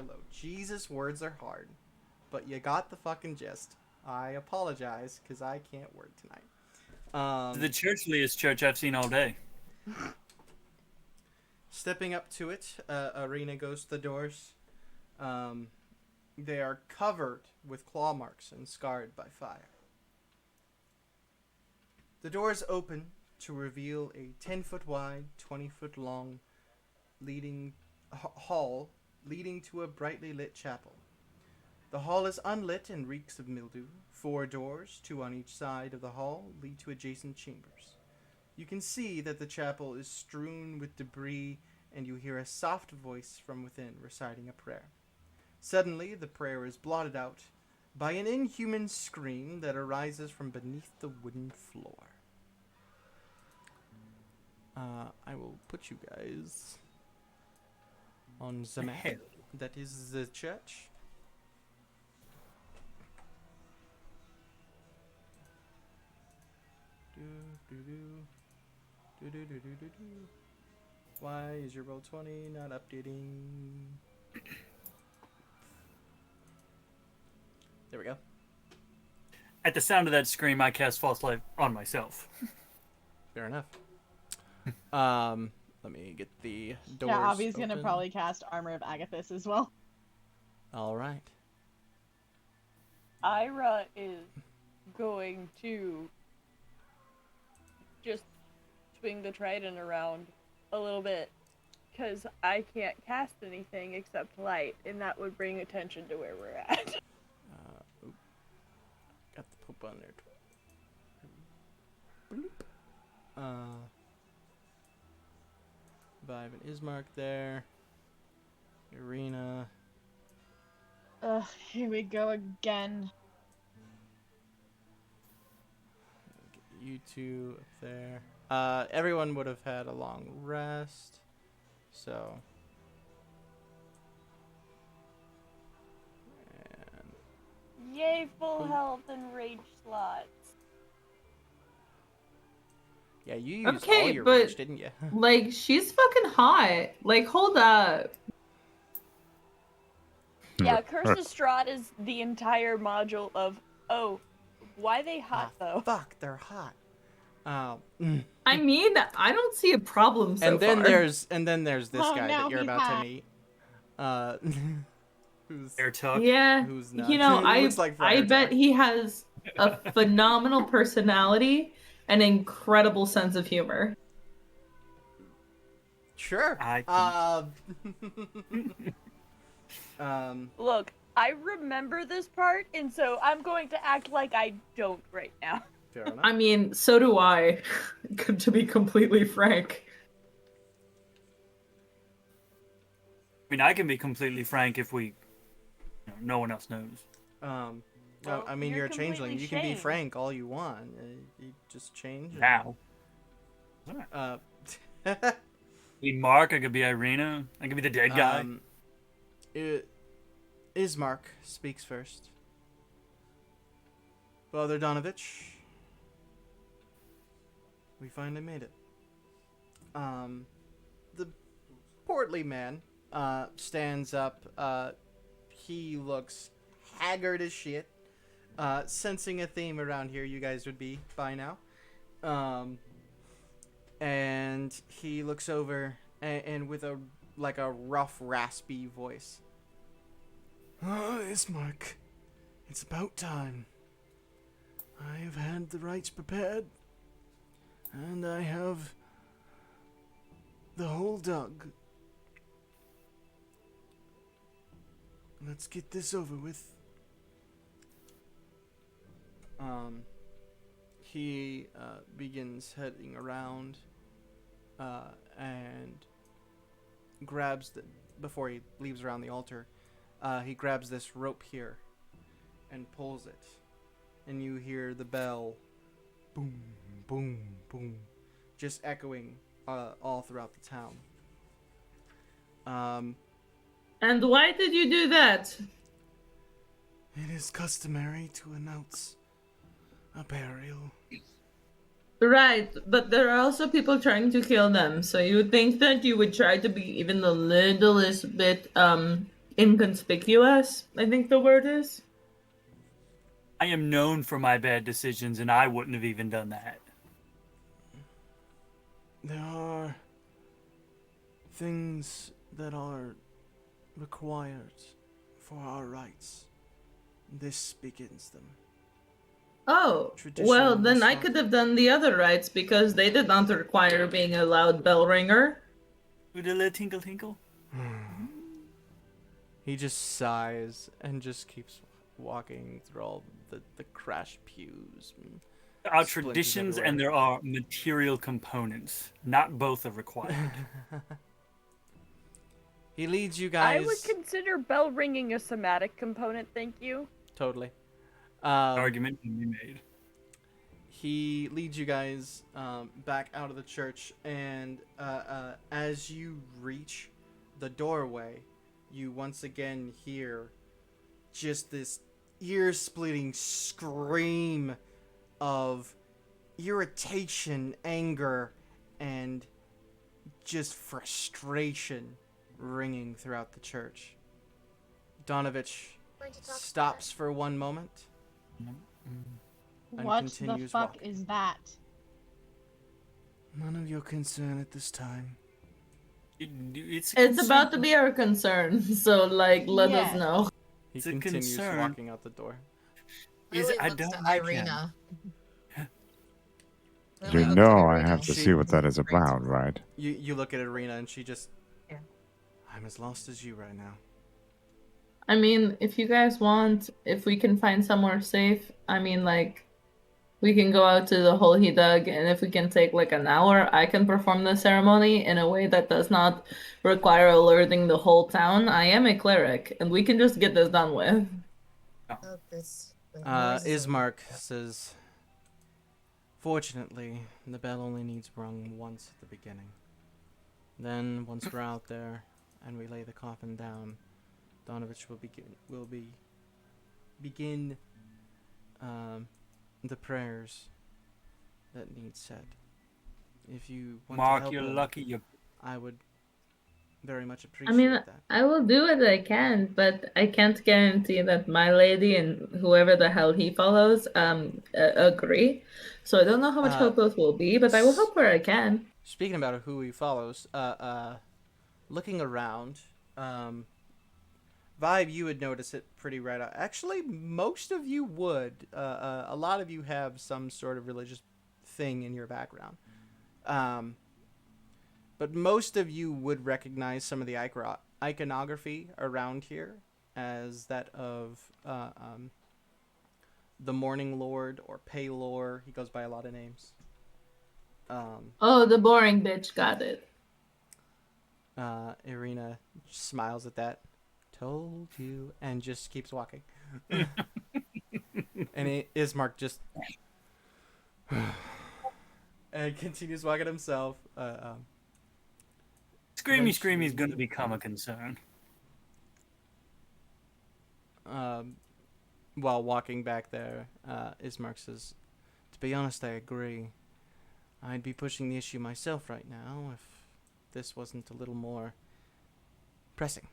load. Jesus, words are hard, but you got the fucking gist. I apologize, because I can't word tonight. The churchliest church I've seen all day. Stepping up to it, Arena goes to the doors. They are covered with claw marks and scarred by fire. The doors open to reveal a 10-foot wide, 20-foot long hall leading to a brightly lit chapel. The hall is unlit and reeks of mildew. 4 doors, 2 on each side of the hall, lead to adjacent chambers. You can see that the chapel is strewn with debris, and you hear a soft voice from within reciting a prayer. Suddenly, the prayer is blotted out by an inhuman scream that arises from beneath the wooden floor. I will put you guys on the map. That is the church. Why is your roll 20 not updating? There we go. At the sound of that scream, I cast False Light on myself. Fair enough. Let me get the doors. Yeah, Avi's open. gonna probably cast Armor of Agathis as well. All right. Ira is going to just swing the trident around a little bit, because I can't cast anything except light, and that would bring attention to where we're at. Got the Pope on there. Bloop. Vive and Ismark there. Arena. Ugh, here we go again. Get you two up there. Everyone would have had a long rest, so. And Yay, full health and rage slots. yeah, you used Okay, all your but- rage, didn't you? Like, she's fucking hot. Like, hold up. Yeah, Curse of Strahd is the entire module of, oh, why they hot though? Fuck, they're hot. I mean, I don't see a problem so and then far. there's this Oh, guy now that you're he's about hot. to meet. Who's Air tuck. Yeah, who's not? you know, Who I looks like I Friar bet Tuck. he has a phenomenal personality and incredible sense of humor. Sure. Look, I remember this part, and so I'm going to act like I don't right now. Fair enough. I mean, so do I, to be completely frank. I mean, I can be completely frank if no one else knows. No, Well, I mean, you're you're a changeling. completely You can be shamed. frank all you want. You just change. and- Now. Be Mark, I could be Irina, I could be the dead guy. Ismark speaks first. Father Donovich, we finally made it. The portly man stands up. He looks haggard as shit. Sensing a theme around here, you guys would be by now. And he looks over and with a rough, raspy voice. Oh, Ismark, it's about time. I have had the rites prepared, and I have the hole dug. Let's get this over with. He begins heading around and grabs before he leaves around the altar, he grabs this rope here and pulls it. and you hear the bell, boom, boom, boom, just echoing all throughout the town. And why did you do that? It is customary to announce a burial. Right, but there are also people trying to kill them, so you would think that you would try to be even the littlest bit inconspicuous, I think the word is. I am known for my bad decisions, and I wouldn't have even done that. There are things that are required for our rights. This begins them. Oh, Tradition well, then must I not- could have done the other rites because they did not require being a loud bell ringer. With a little tinkle tinkle. He just sighs and just keeps walking through all the crashed pews. There are Splinters traditions everywhere. and there are material components. Not both are required. He leads you I guys. would consider bell ringing a somatic component, thank you. Totally. Argument can be made. He leads you guys back out of the church, and as you reach the doorway, you once again hear just this ear-splitting scream of irritation, anger, and just frustration ringing throughout the church. Donovich Going to talk stops for one moment. And What the continues fuck walking. is that? None of your concern at this time. It's It's about to be our concern, so, like, let us Yes. know. He It's a continues concern. walking out the door. Lily I looks don't to like Irina. Lily You looks know at I Irina. have to She- see what that is Great about, sword. right? You look at Arena and she just... Yeah. I'm as lost as you right now. I mean, if you guys want, if we can find somewhere safe, I mean, like, we can go out to the hole he dug, and if we can take, like, an hour, I can perform the ceremony in a way that does not require alerting the whole town. I am a cleric, and we can just get this done with. Oh, the noise is Ismark says, fortunately, the bell only needs rung once at the beginning. Then, once we're out there and we lay the coffin down, Donovich will begin the prayers that need said. If you want to Mark, help you're him, lucky you I would very much I appreciate mean, that. I will do what I can, but I can't guarantee that my lady and whoever the hell he follows agree. So I don't know how much help both will be, but I will help where I can. Speaking about who he follows, looking around, Vibe, you would notice it pretty right out. Actually, most of you would. A lot of you have some sort of religious thing in your background. But most of you would recognize some of the iconography around here as that of the Morning Lord or Paylor. He goes by a lot of names. Oh, the boring bitch got it. Irina smiles at that. Told you. And just keeps walking. And Ismark just... and continues walking himself. Screamy Screamy is going to become a concern. While walking back there, Ismark says, to be honest, I agree. I'd be pushing the issue myself right now if this wasn't a little more pressing.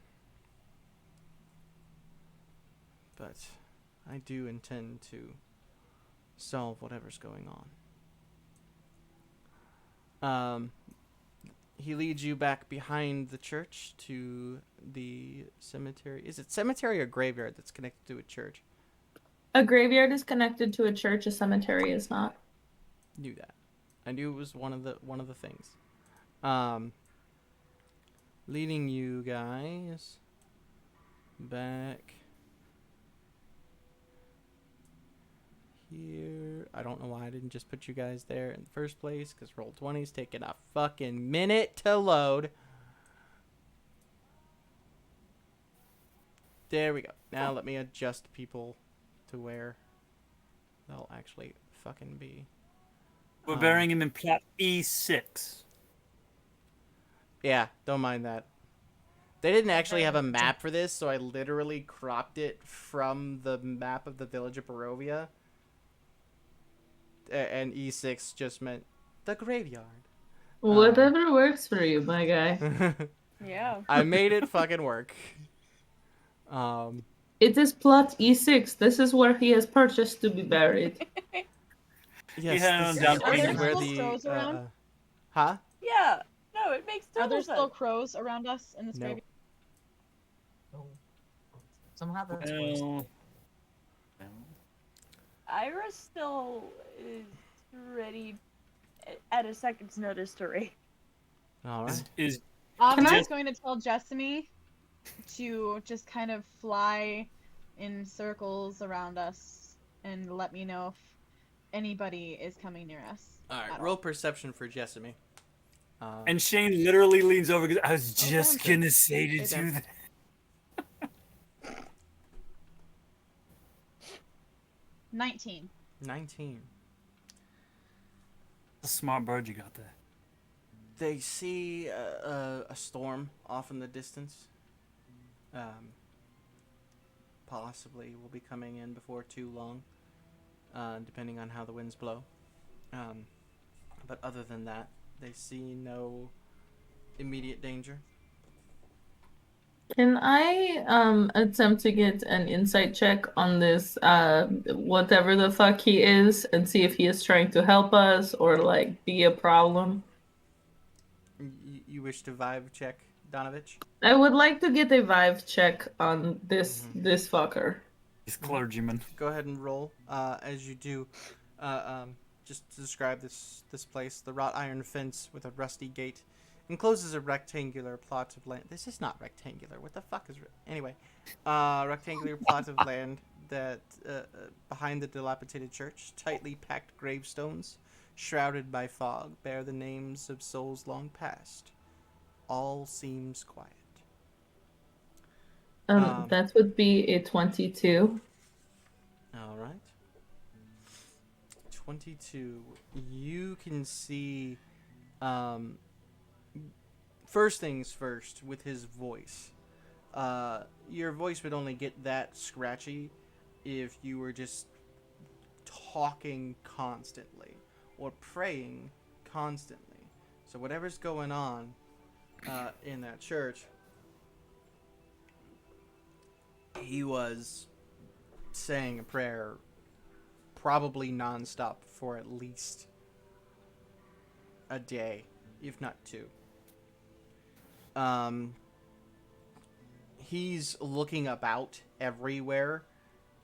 But I do intend to solve whatever's going on. He leads you back behind the church to the cemetery. Is it cemetery or graveyard that's connected to a church? A graveyard is connected to a church, a cemetery is not. Knew that. I knew it was one of the things. Leading you guys back here. I don't know why I didn't just put you guys there in the first place, because Roll20's taking a fucking minute to load. There we go. Now let me adjust people to where they'll actually fucking be. We're burying him in plot E6. Yeah, don't mind that. They didn't actually have a Okay. map for this, so I literally cropped it from the map of the village of Barovia. And E6 just meant the graveyard. Whatever works for you, my guy. Yeah. I made it fucking work. It is plot E6. This is where he has purchased to be buried. Yes, had it on down this Are there is where still the crows around? huh? Yeah. No, it makes Are there total still sense. crows around us in this No. graveyard? Oh. Somehow that's worse. Well, Ira still is ready at a second's notice to raid. All right. is I'm Can I- just going to tell Jessamy to just kind of fly in circles around us and let me know if anybody is coming near us. All right. at Roll all. perception for Jessamy. and Shane literally leans over because I was just damn. gonna say to Hey, do damn. that. 19. 19. A smart bird you got there. They see a storm off in the distance. Possibly will be coming in before too long, depending on how the winds blow. But other than that, they see no immediate danger. Can I attempt to get an insight check on this whatever the fuck he is and see if he is trying to help us or like be a problem? You wish to vibe check, Donovich? I would like to get a vibe check on this fucker. He's clergyman. Go ahead and roll. As you do, just to describe this place, the wrought iron fence with a rusty gate encloses a rectangular plot of land. This is not rectangular. What the fuck is anyway? Rectangular plot of land that behind the dilapidated church, tightly packed gravestones, shrouded by fog, bear the names of souls long past. All seems quiet. That would be a 22. All right. 22. You can see, first things first, with his voice. Your voice would only get that scratchy if you were just talking constantly or praying constantly. So whatever's going on in that church, he was saying a prayer probably nonstop for at least a day, if not two. He's looking about everywhere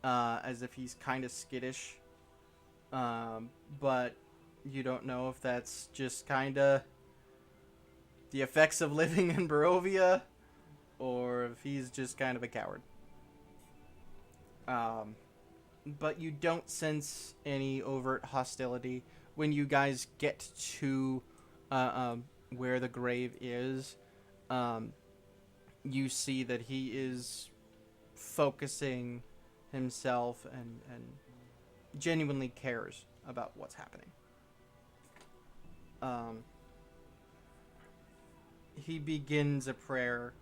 as if he's kind of skittish, but you don't know if that's just kind of the effects of living in Barovia or if he's just kind of a coward. But you don't sense any overt hostility when you guys get to where the grave is. You see that he is focusing himself and genuinely cares about what's happening. He begins a prayer,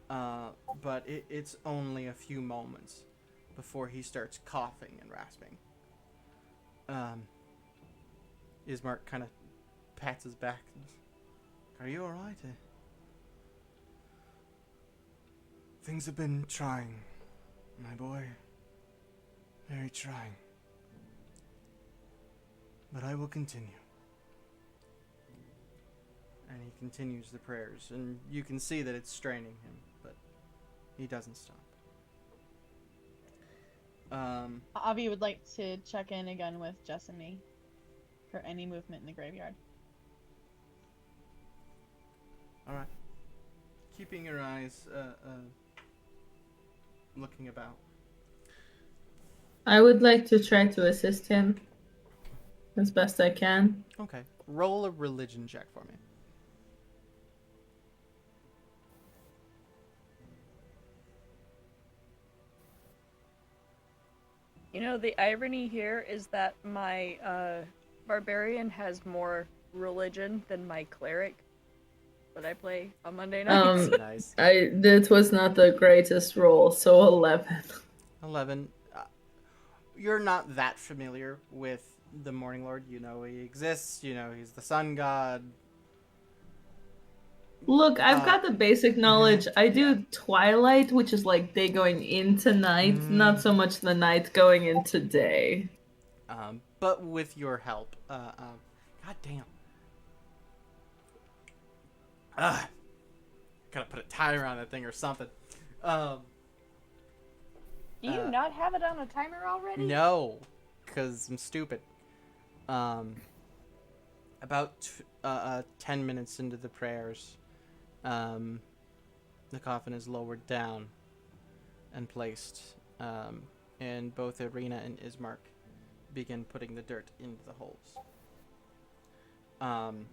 but it's only a few moments before he starts coughing and rasping. Ismark kind of pats his back. Are you alright? Things have been trying, my boy. Very trying. But I will continue. And he continues the prayers, and you can see that it's straining him, but he doesn't stop. Avi would like to check in again with Jess and me for any movement in the graveyard. Alright. Keeping your eyes looking about. I would like to try to assist him as best I can. Okay. Roll a religion check for me. You know, the irony here is that my barbarian has more religion than my cleric that I play on Monday nights. Nice. That was not the greatest roll, so 11. 11. You're not that familiar with the Morning Lord. You know he exists. You know he's the sun god. Look, I've got the basic knowledge. I do Yeah. twilight, which is like day going into night, not so much the night going into day. But with your help, god damn. Gotta put a timer on that thing or something. Do you not have it on a timer already? No, because I'm stupid. About 10 minutes into the prayers, the coffin is lowered down and placed, and both Irina and Ismark begin putting the dirt into the holes.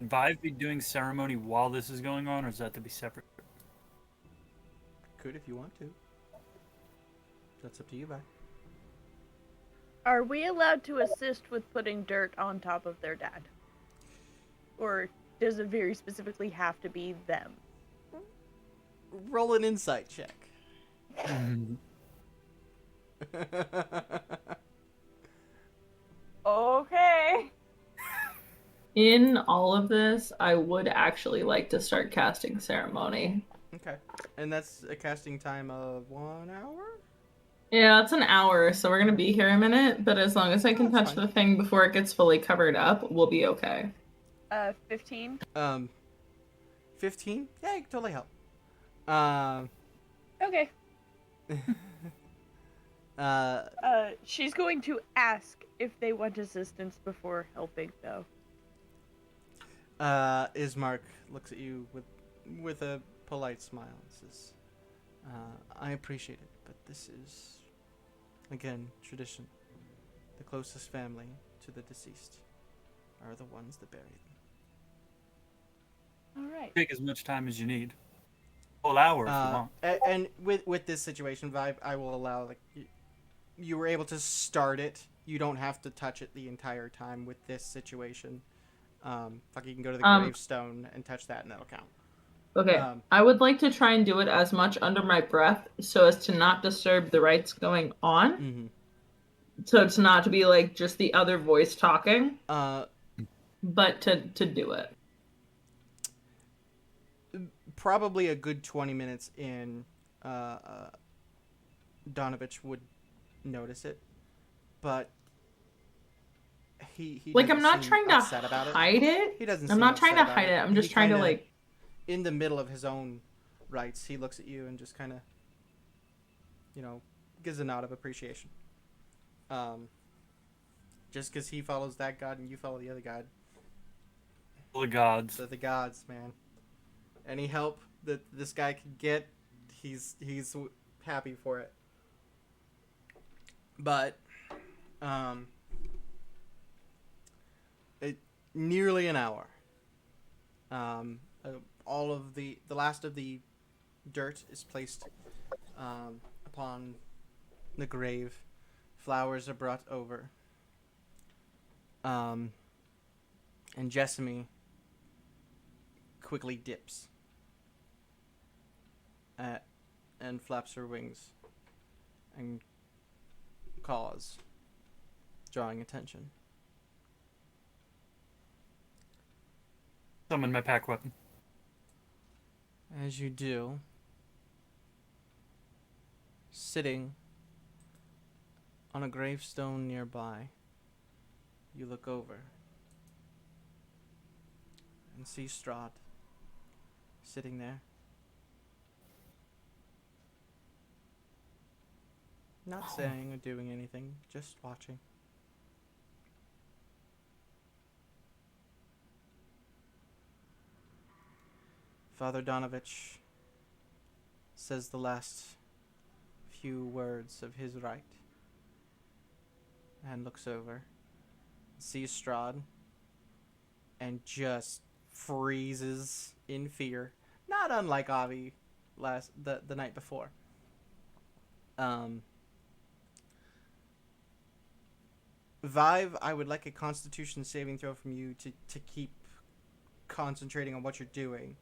Vive be doing ceremony while this is going on, or is that to be separate? Could if you want to. That's up to you, Vi. Are we allowed to assist with putting dirt on top of their dad? Or does it very specifically have to be them? Roll an insight check. Okay. In all of this, I would actually like to start casting ceremony. Okay. And that's a casting time of 1 hour? Yeah, it's an hour, so we're gonna be here a minute, but as long as I can That's touch fine. the thing before it gets fully covered up, we'll be okay. 15. 15? Yeah, you can totally help. Okay. Uh, She's going to ask if they want assistance before helping, though. Ismark looks at you with a polite smile and says, I appreciate it, but this is, again, tradition. The closest family to the deceased are the ones that bury them. All right. Take as much time as you need. Whole hour if you want. And with this situation, Vibe, I will allow, like, you were able to start it. You don't have to touch it the entire time with this situation. You can go to the gravestone and touch that, and that'll count. Okay, I would like to try and do it as much under my breath so as to not disturb the rites going on. Mm-hmm. So it's not to be like just the other voice talking, But to do it. Probably a good 20 minutes in, Donovich would notice it, but he like I'm doesn't not seem trying to upset about hide it. He doesn't. I'm seem not trying to upset about hide it. I'm just He trying to kinda, like. in the middle of his own rites, he looks at you and just kind of, gives a nod of appreciation. Just because he follows that god and you follow the other god. The gods. They're the gods, man. Any help that this guy could get, he's happy for it. But, nearly an hour. All of the last of the dirt is placed upon the grave. Flowers are brought over. And Jessamy quickly dips and flaps her wings and caws, drawing attention. Summon my pack weapon. As you do, sitting on a gravestone nearby, you look over and see Strahd sitting there. Not saying or doing anything, just watching. Father Donovich says the last few words of his rite and looks over, sees Strahd, and just freezes in fear. Not unlike Avi the night before. Vive, I would like a Constitution saving throw from you to keep concentrating on what you're doing.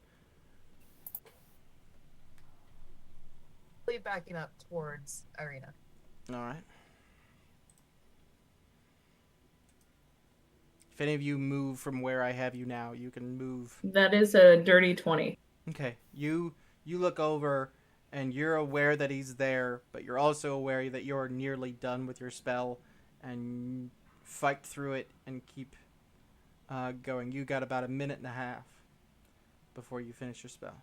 Backing up towards Irina. All right. If any of you move from where I have you now, you can move. That is a dirty 20. Okay. You look over and you're aware that he's there, but you're also aware that you're nearly done with your spell and fight through it and keep going. You got about a minute and a half before you finish your spell.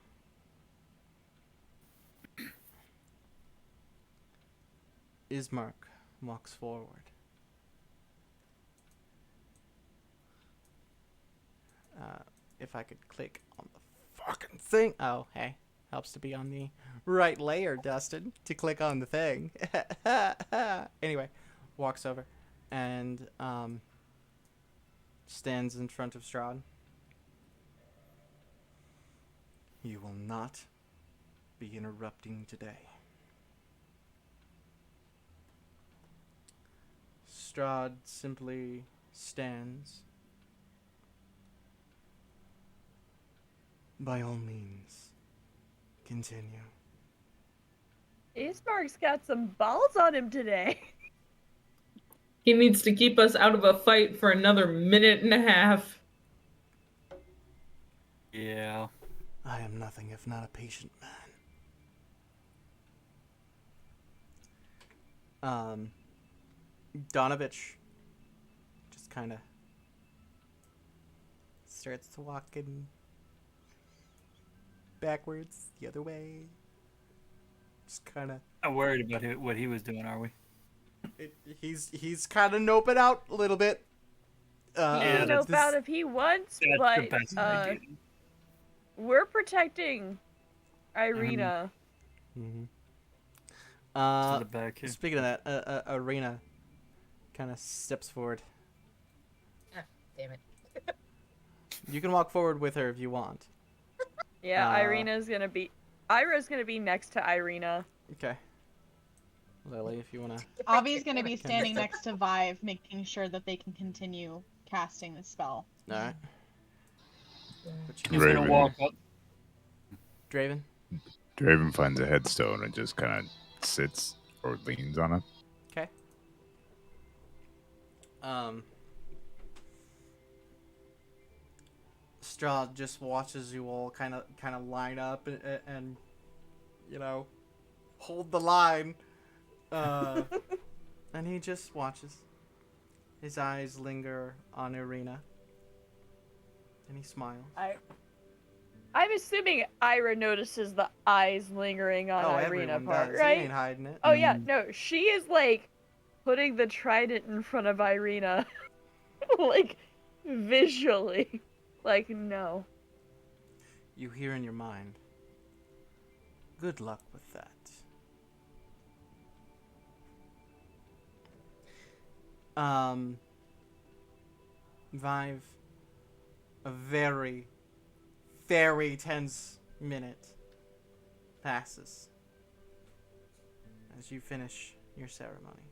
Ismark walks forward. If I could click on the fucking thing. Oh, hey. Helps to be on the right layer, Dustin, to click on the thing. Anyway, walks over and stands in front of Strahd. You will not be interrupting today. Strahd simply stands. By all means, continue. Ismark's got some balls on him today. He needs to keep us out of a fight for another minute and a half. Yeah. I am nothing if not a patient man. Donovich just kind of starts to walking backwards the other way. Just kind of. Not worried about what he was doing, are we? He's kind of noping out a little bit. He Yeah, can nope out if he wants, That's but the best idea. we're protecting Irina. Mm-hmm. To the back here. Speaking of that, Arena kind of steps forward. Ah, damn it. You can walk forward with her if you want. Yeah, Ira's gonna be next to Irina. Okay. Lily, if you wanna. Avi's gonna be standing next to Vive, making sure that they can continue casting the spell. All right. He's gonna Raven. walk up. Draven. Draven finds a headstone and just kind of sits or leans on it. Okay. Strahd just watches you all kind of line up and you know, hold the line. And he just watches. His eyes linger on Irina. And he smiles. I'm assuming Ira notices the eyes lingering on Irina everyone part, does. right? He ain't hiding it. Oh yeah, no, she is like putting the trident in front of Irina, like visually, like no. You hear in your mind. Good luck with that. Vive, a very, very tense minute passes as you finish your ceremony.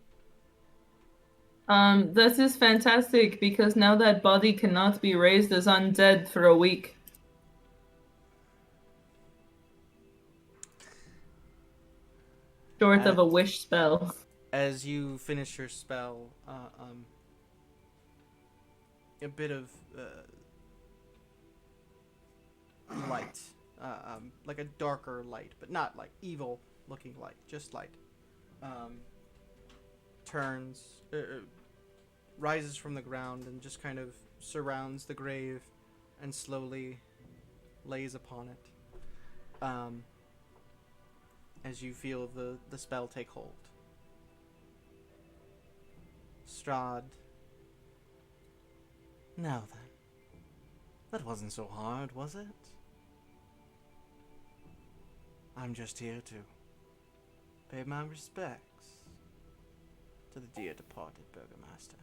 This is fantastic because now that body cannot be raised as undead for a week. Short of a wish spell. As you finish your spell, a bit of light, like a darker light, but not like evil looking light, just light, turns, rises from the ground and just kind of surrounds the grave and slowly lays upon it, as you feel the spell take hold. Strahd. Now then. That wasn't so hard, was it? I'm just here to pay my respects to the dear departed Burgomaster.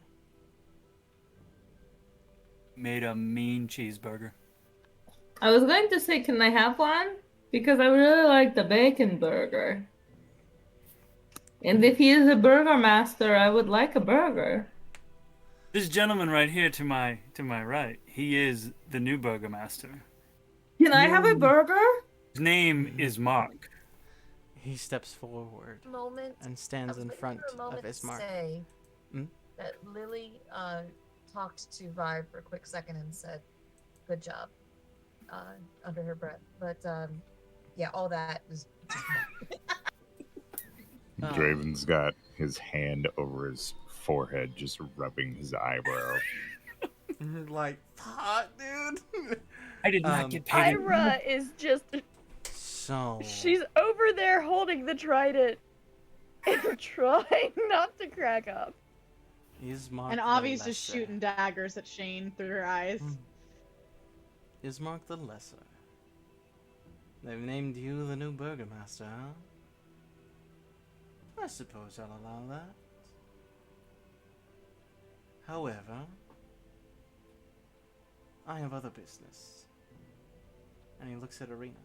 Made a mean cheeseburger. I was going to say, can I have one? Because I really like the bacon burger. And if he is a burger master, I would like a burger. This gentleman right here to my right, he is the new burgomaster. Can I have a burger? His name is Mark. He steps forward Moment. and I stands was in waiting front for a moment of to Ismark. say Hmm? that Lily talked to Vi for a quick second and said, "Good job," under her breath. But yeah, all that is just Draven's got his hand over his forehead, just rubbing his eyebrow. Like, fuck, dude. I did not get paid. Ira is just. So. She's over there holding the trident and trying not to crack up. Ismark And the Avi's just Lesser. shooting daggers at Shane through her eyes. Ismark the Lesser. They've named you the new burgomaster, huh? I suppose I'll allow that. However, I have other business. And he looks at Arena.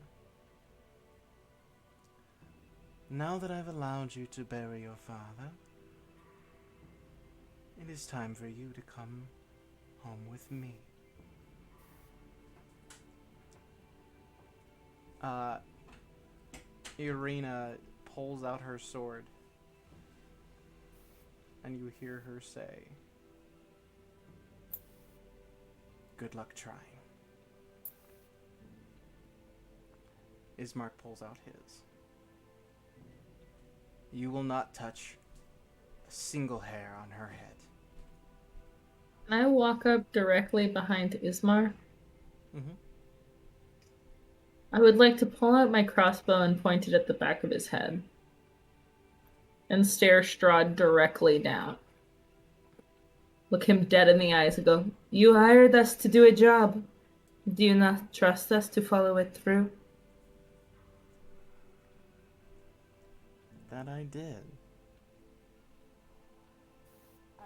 Now that I've allowed you to bury your father, it is time for you to come home with me. Irina pulls out her sword, and you hear her say, "Good luck trying." Ismark pulls out his. "You will not touch a single hair on her head." Can I walk up directly behind Ismar? Mm-hmm. I would like to pull out my crossbow and point it at the back of his head. And stare Strahd directly down. Look him dead in the eyes and go, "You hired us to do a job. Do you not trust us to follow it through?" That I did.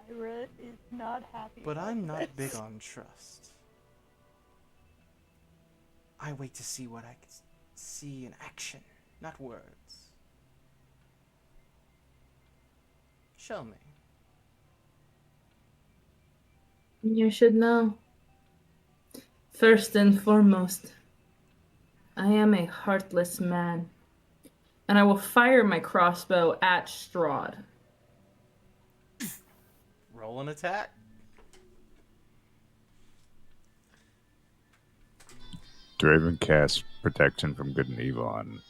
Ira is not happy. But about I'm not this. big on trust. I wait to see what I can see in action, not words. Show me. You should know. First and foremost, I am a heartless man. And I will fire my crossbow at Strahd. Roll an attack. Draven casts protection from good and evil on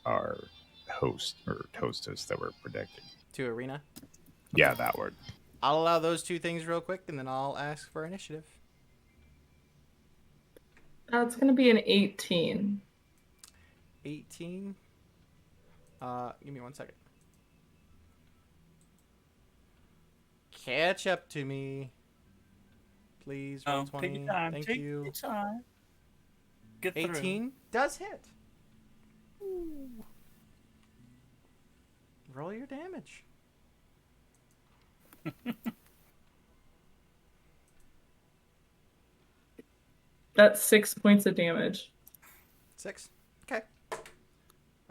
our host or hostess that we're protecting. To Arena. Yeah, that word. I'll allow those two things real quick, and then I'll ask for initiative. That's going to be an 18. 18. Give me 1 second. Catch up to me. Please, roll 20. Take your time. Thank Take you. your time. Get through. 18 does hit. Roll your damage. That's 6 points of damage. 6. Okay.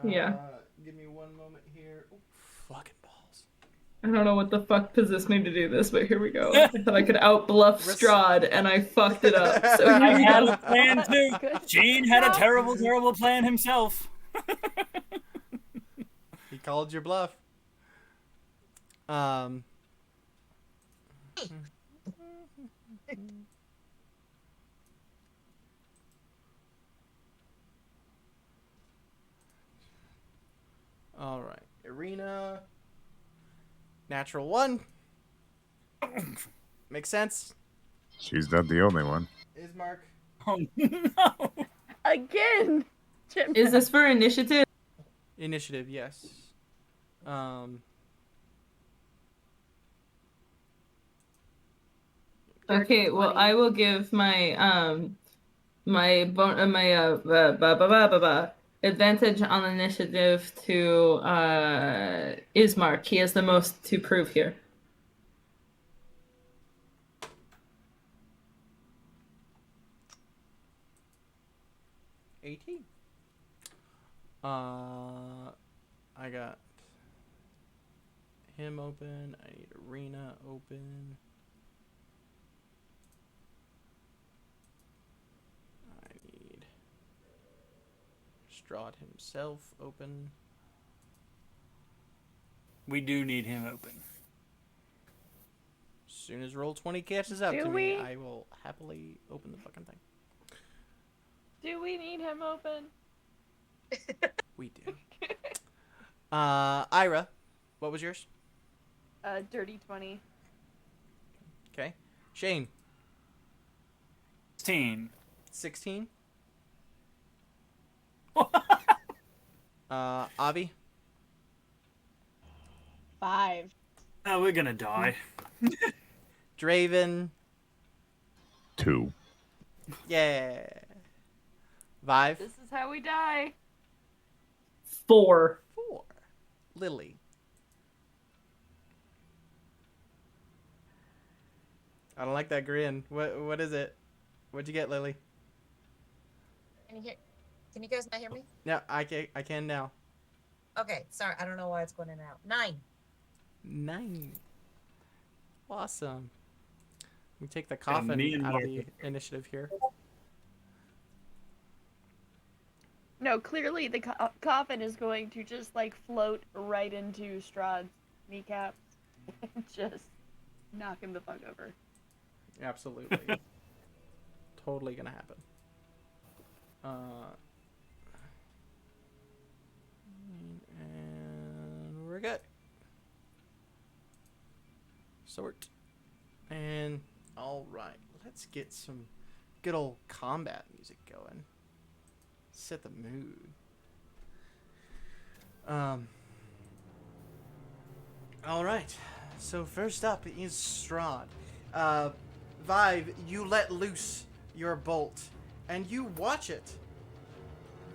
Yeah. Give me 1 moment here. Ooh, fucking balls. I don't know what the fuck possessed me to do this, but here we go. I thought I could outbluff Strahd, and I fucked it up. So here I we had go. a plan too. Good Gene had a job. terrible, terrible plan himself. He called your bluff. All right, Irina. Natural 1. Makes sense. She's not the only one. Ismark. Oh no! Again! Jim. Is this for initiative? Initiative, yes. Okay, well, I will give my advantage on initiative to Ismark. He has the most to prove here. 18. I got him open. I need Arena open. Strahd himself open. We do need him open. As soon as Roll20 catches up Do to me, we? I will happily open the fucking thing. Do we need him open? We do. Ira, what was yours? Dirty 20. Okay. Shane, 16. 16. Avi, 5. Oh, we're gonna die. Draven, 2. yeah. Vive, This is how we die. 4. 4. Lily. I don't like that grin. What is it? What'd you get, Lily? Can you guys not hear me? No, I can now. Okay, sorry. I don't know why it's going in and out. 9. 9. Awesome. We take the me coffin and out of Mark. the initiative here. No, clearly the coffin is going to just like float right into Strahd's kneecaps and just knock him the fuck over. Absolutely. Totally gonna happen. And we're good. Sort. And alright, let's get some good old combat music going. Set the mood. Alright. So first up is Strahd. Vive, you let loose your bolt, and you watch it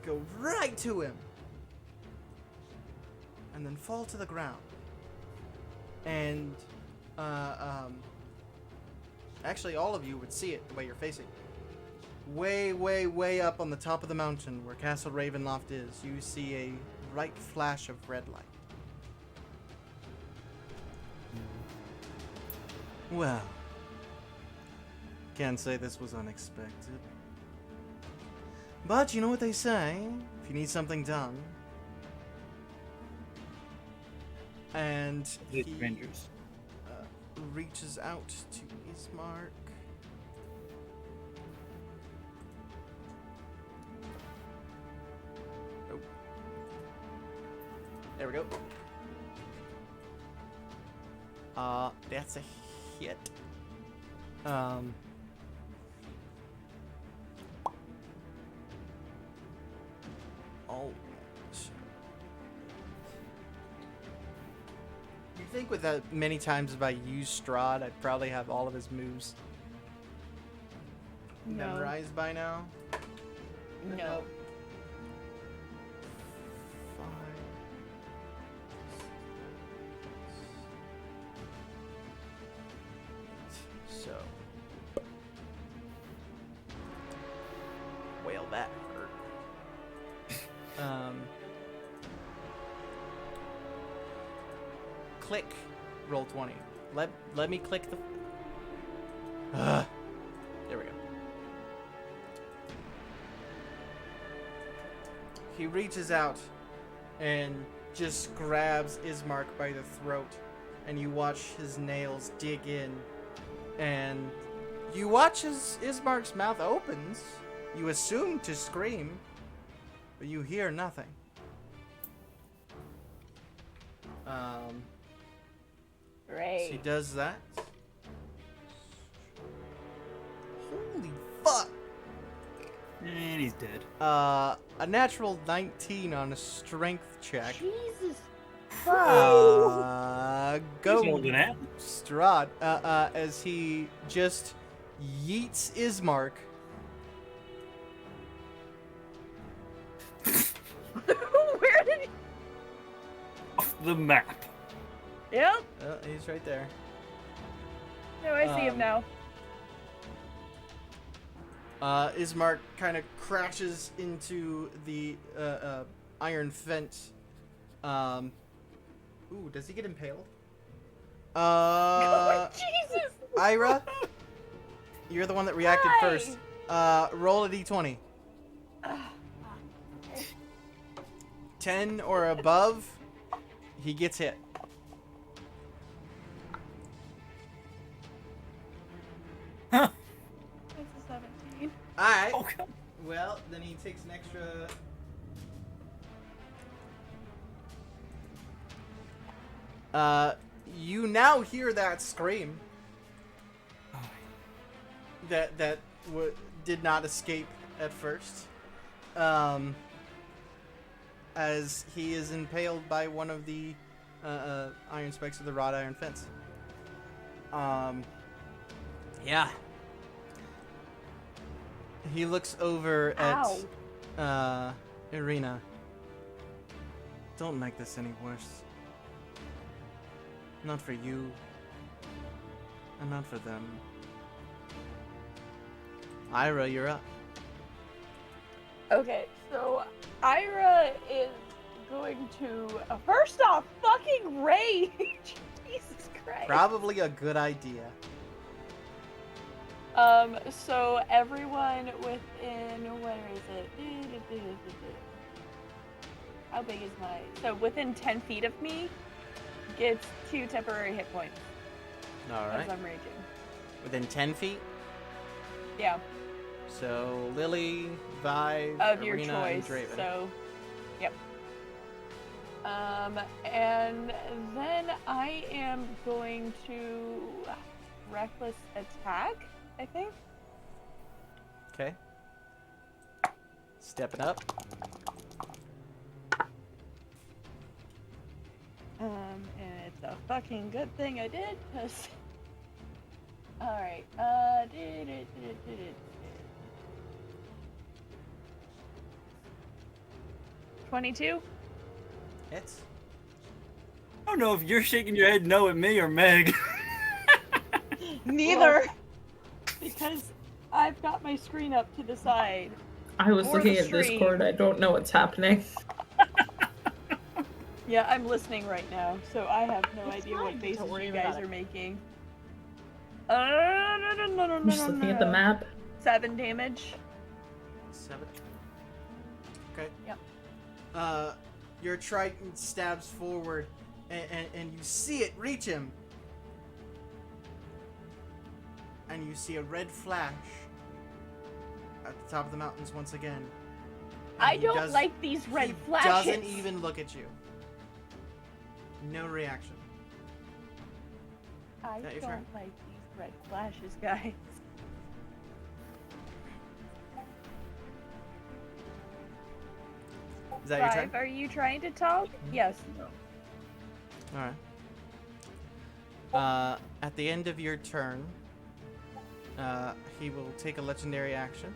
go right to him, and then fall to the ground. And, actually all of you would see it the way you're facing. Way, way, way up on the top of the mountain where Castle Ravenloft is, you see a bright flash of red light. Well, can't say this was unexpected. But you know what they say, if you need something done. And The he Avengers. reaches out to Ismark. Oh. There we go. That's a hit. Oh. You think with that many times if I use Strahd, I'd probably have all of his moves No. memorized by now? No. So, well, that hurt. Click, Roll20. Let me click the. There we go. He reaches out and just grabs Ismark by the throat, and you watch his nails dig in, and you watch as Ismark's mouth opens. You assume to scream, but you hear nothing. So he Great. does that. Holy fuck! And he's dead. A natural 19 on a strength check. Jesus. Go He's holding it. Strahd, as he just yeets Ismark. Where did he? Off the map. Yep. Oh, he's right there. No, I see him now. Ismark kind of crashes into the iron fence. Ooh, does he get impaled? Oh, Jesus. Ira, you're the one that reacted Why? first. Roll a d20. 10 or above, he gets hit. Huh. That's a 17. Alright. Oh, God. Well, then he takes an extra... you now hear that scream that did not escape at first. As he is impaled by one of the iron spikes of the wrought iron fence. Yeah. He looks over at Irina. Don't make this any worse. Not for you. And not for them. Ira, you're up. Okay, so Ira is going to first off fucking rage. Jesus Christ. Probably a good idea. So everyone within, where is it? How big is my? So within 10 feet of me gets 2 temporary hit points Alright. as I'm raging. Within 10 feet. Yeah, So Lily, Vive, of your Irina, and choice. Draven. So, yep. And then I am going to reckless attack, I think. Okay. Stepping up. And it's a fucking good thing I did, cause. All right. 22. Hits. I don't know if you're shaking your head no at me or Meg. Neither. Because I've got my screen up to the side. I was For looking the at stream. Discord. I don't know what's happening. Yeah, I'm listening right now, so I have no It's idea fine, what don't faces worry you guys about it. are making. I'm just looking at the map. 7 damage. 7. Okay. Yep. Your Triton stabs forward, and you see it reach him. And you see a red flash at the top of the mountains once again. And I he don't like these red he flashes. doesn't even look at you. No reaction. I that your don't turn? like these red flashes, guys. Is that your turn? Five, are you trying to talk? Yes. Alright. At the end of your turn, he will take a legendary action.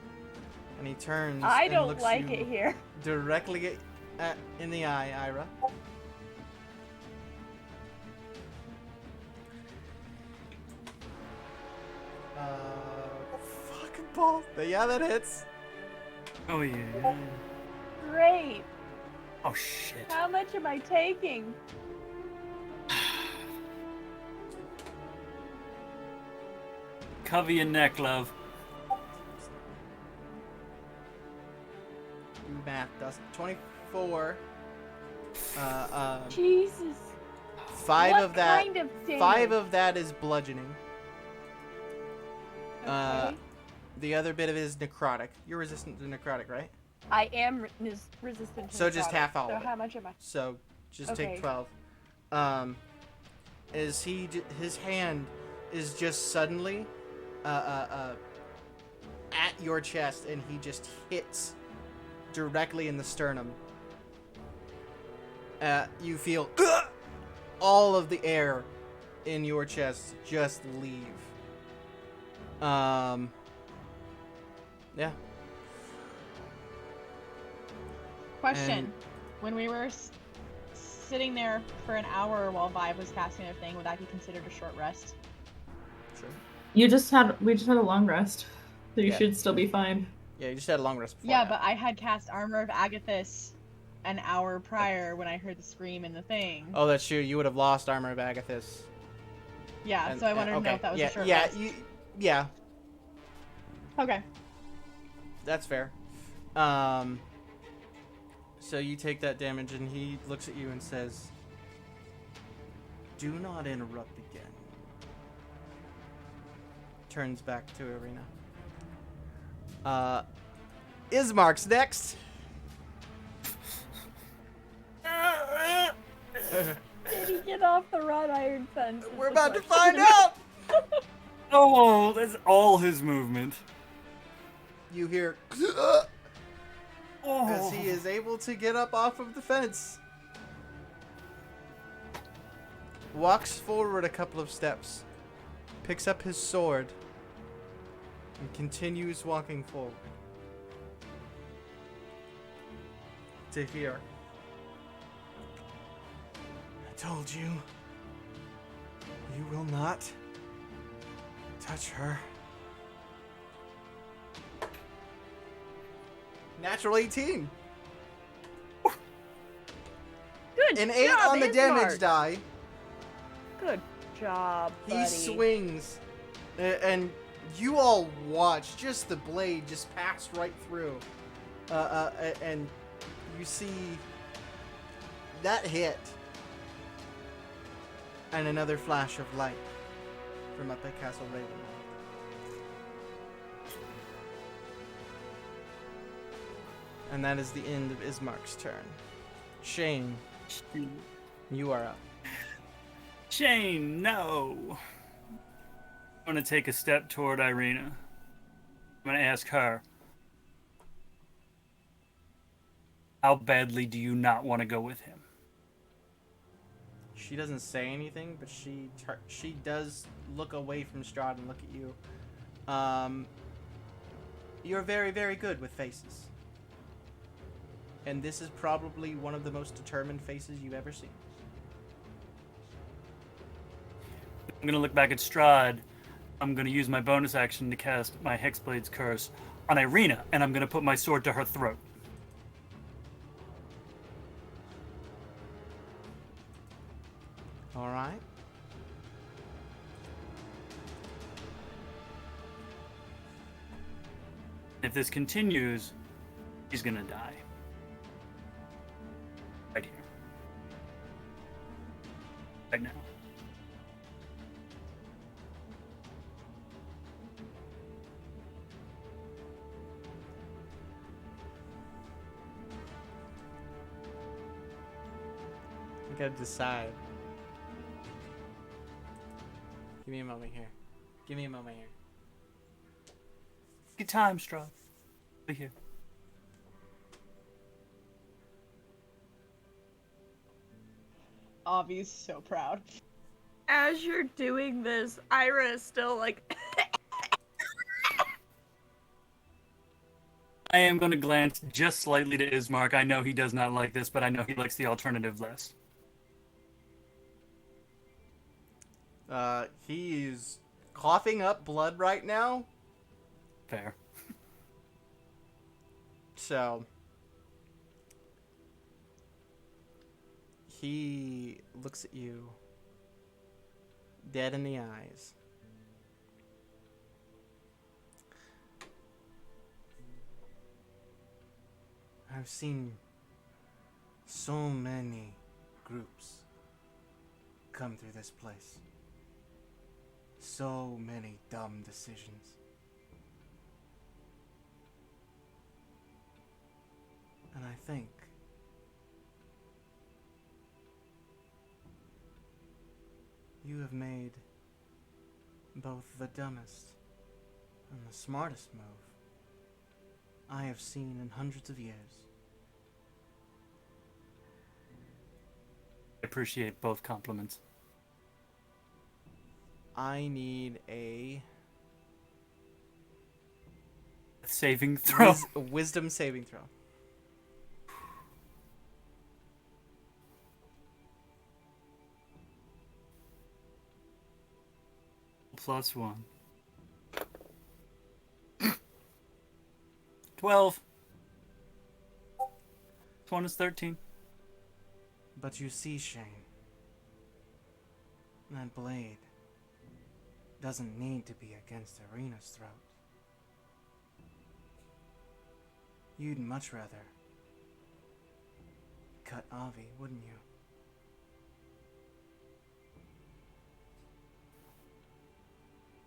And he turns I and don't looks like you it here. directly in the eye, Ira. Fucking ball. Yeah, that hits. Oh, yeah. Great. Oh, shit. How much am I taking? Cover your neck, love. Math does 24. Jesus. 5 what of that. kind of damage? 5 of that is bludgeoning. Okay. The other bit of it is necrotic. You're resistant to necrotic, right? I am resistant to So just necrotic. half all So of it. how much am I? So just Okay. take 12. Is his hand is just suddenly at your chest, and he just hits directly in the sternum. You feel all of the air in your chest just leave. Yeah. Question. And- When we were sitting there for an hour while Vibe was casting their thing, would that be considered a short rest? Sure. We just had a long rest. So you Yeah. should still be fine. Yeah, you just had a long rest before Yeah, that. but I had cast Armor of Agathis an hour prior when I heard the scream in the thing. Oh, that's true. You would have lost Armor of Agathis. Yeah, And- so I wanted to okay. know if that was yeah, a short yeah, rest. yeah, Okay. that's fair. So you take that damage, and he looks at you and says, "Do not interrupt again." Turns back to Arena. Ismark's next. Did he get off the wrought iron fence? is We're the about to question. find out. Oh, that's all his movement. You hear Oh. as he is able to get up off of the fence. Walks forward a couple of steps, picks up his sword, and continues walking forward. To here. I told you. You will not touch her. Natural 18. Good An 8 job, on the Ismark. damage die. Good job, He buddy. swings, and you all watch just the blade just pass right through, and you see that hit, and another flash of light from up at Castle Ravenloft. And that is the end of Ismark's turn. Shane, you are up. Shane, no. I'm gonna take a step toward Irina. I'm gonna ask her, how badly do you not want to go with him? She doesn't say anything, but she does look away from Strahd and look at you. You're very, very good with faces. And this is probably one of the most determined faces you've ever seen. I'm gonna look back at Strahd. I'm gonna use my bonus action to cast my Hexblade's Curse on Irina, and I'm gonna put my sword to her throat. All right. If this continues, he's gonna die. Right here. Right now. You gotta decide. Give me a moment here. Give me a moment here. Good time, Strahd. Be here. Avi's so proud. As you're doing this, Ira is still like. I am going to glance just slightly to Ismark. I know he does not like this, but I know he likes the alternative less. He's coughing up blood right now. Fair. So he looks at you dead in the eyes. I've seen so many groups come through this place. So many dumb decisions. And I think you have made both the dumbest and the smartest move I have seen in hundreds of years. I appreciate both compliments. I need a Saving throw. wisdom saving throw. +1. 12. This one is 13. But you see, Shane, that blade doesn't need to be against Irina's throat. You'd much rather cut Avi, wouldn't you?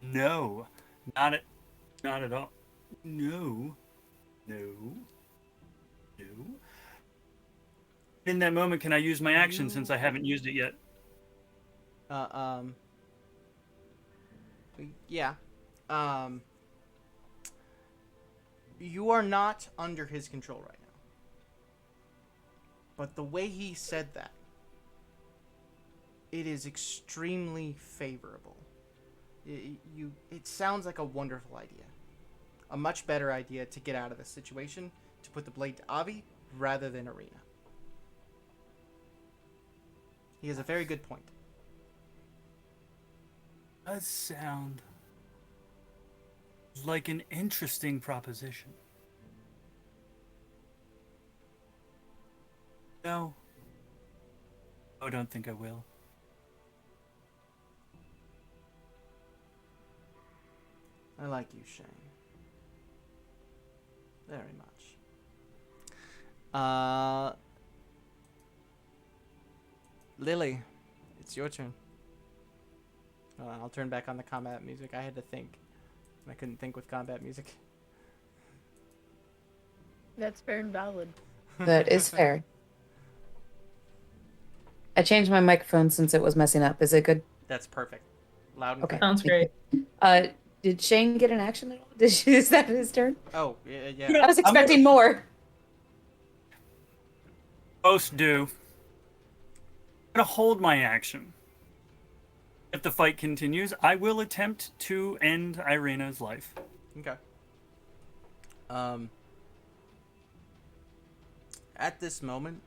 No, not at all. No, no, no. In that moment, can I use my action since I haven't used it yet? Yeah. You are not under his control right now. But the way he said that, it is extremely favorable. It sounds like a wonderful idea. A much better idea to get out of this situation, to put the blade to Avi rather than Arena. He has a very good point. Does sound like an interesting proposition. No, I don't think I will. I like you, Shane. Very much. Lily, it's your turn. I'll turn back on the combat music. I had to think. I couldn't think with combat music. That's fair and valid. That is fair. I changed my microphone since it was messing up. Is it good? That's perfect. Loud and Okay. clear. Sounds great. Did Shane get an action at all? Is that his turn? Oh, yeah. I was expecting more. Both do. I'm gonna hold my action. If the fight continues, I will attempt to end Irina's life. Okay. At this moment,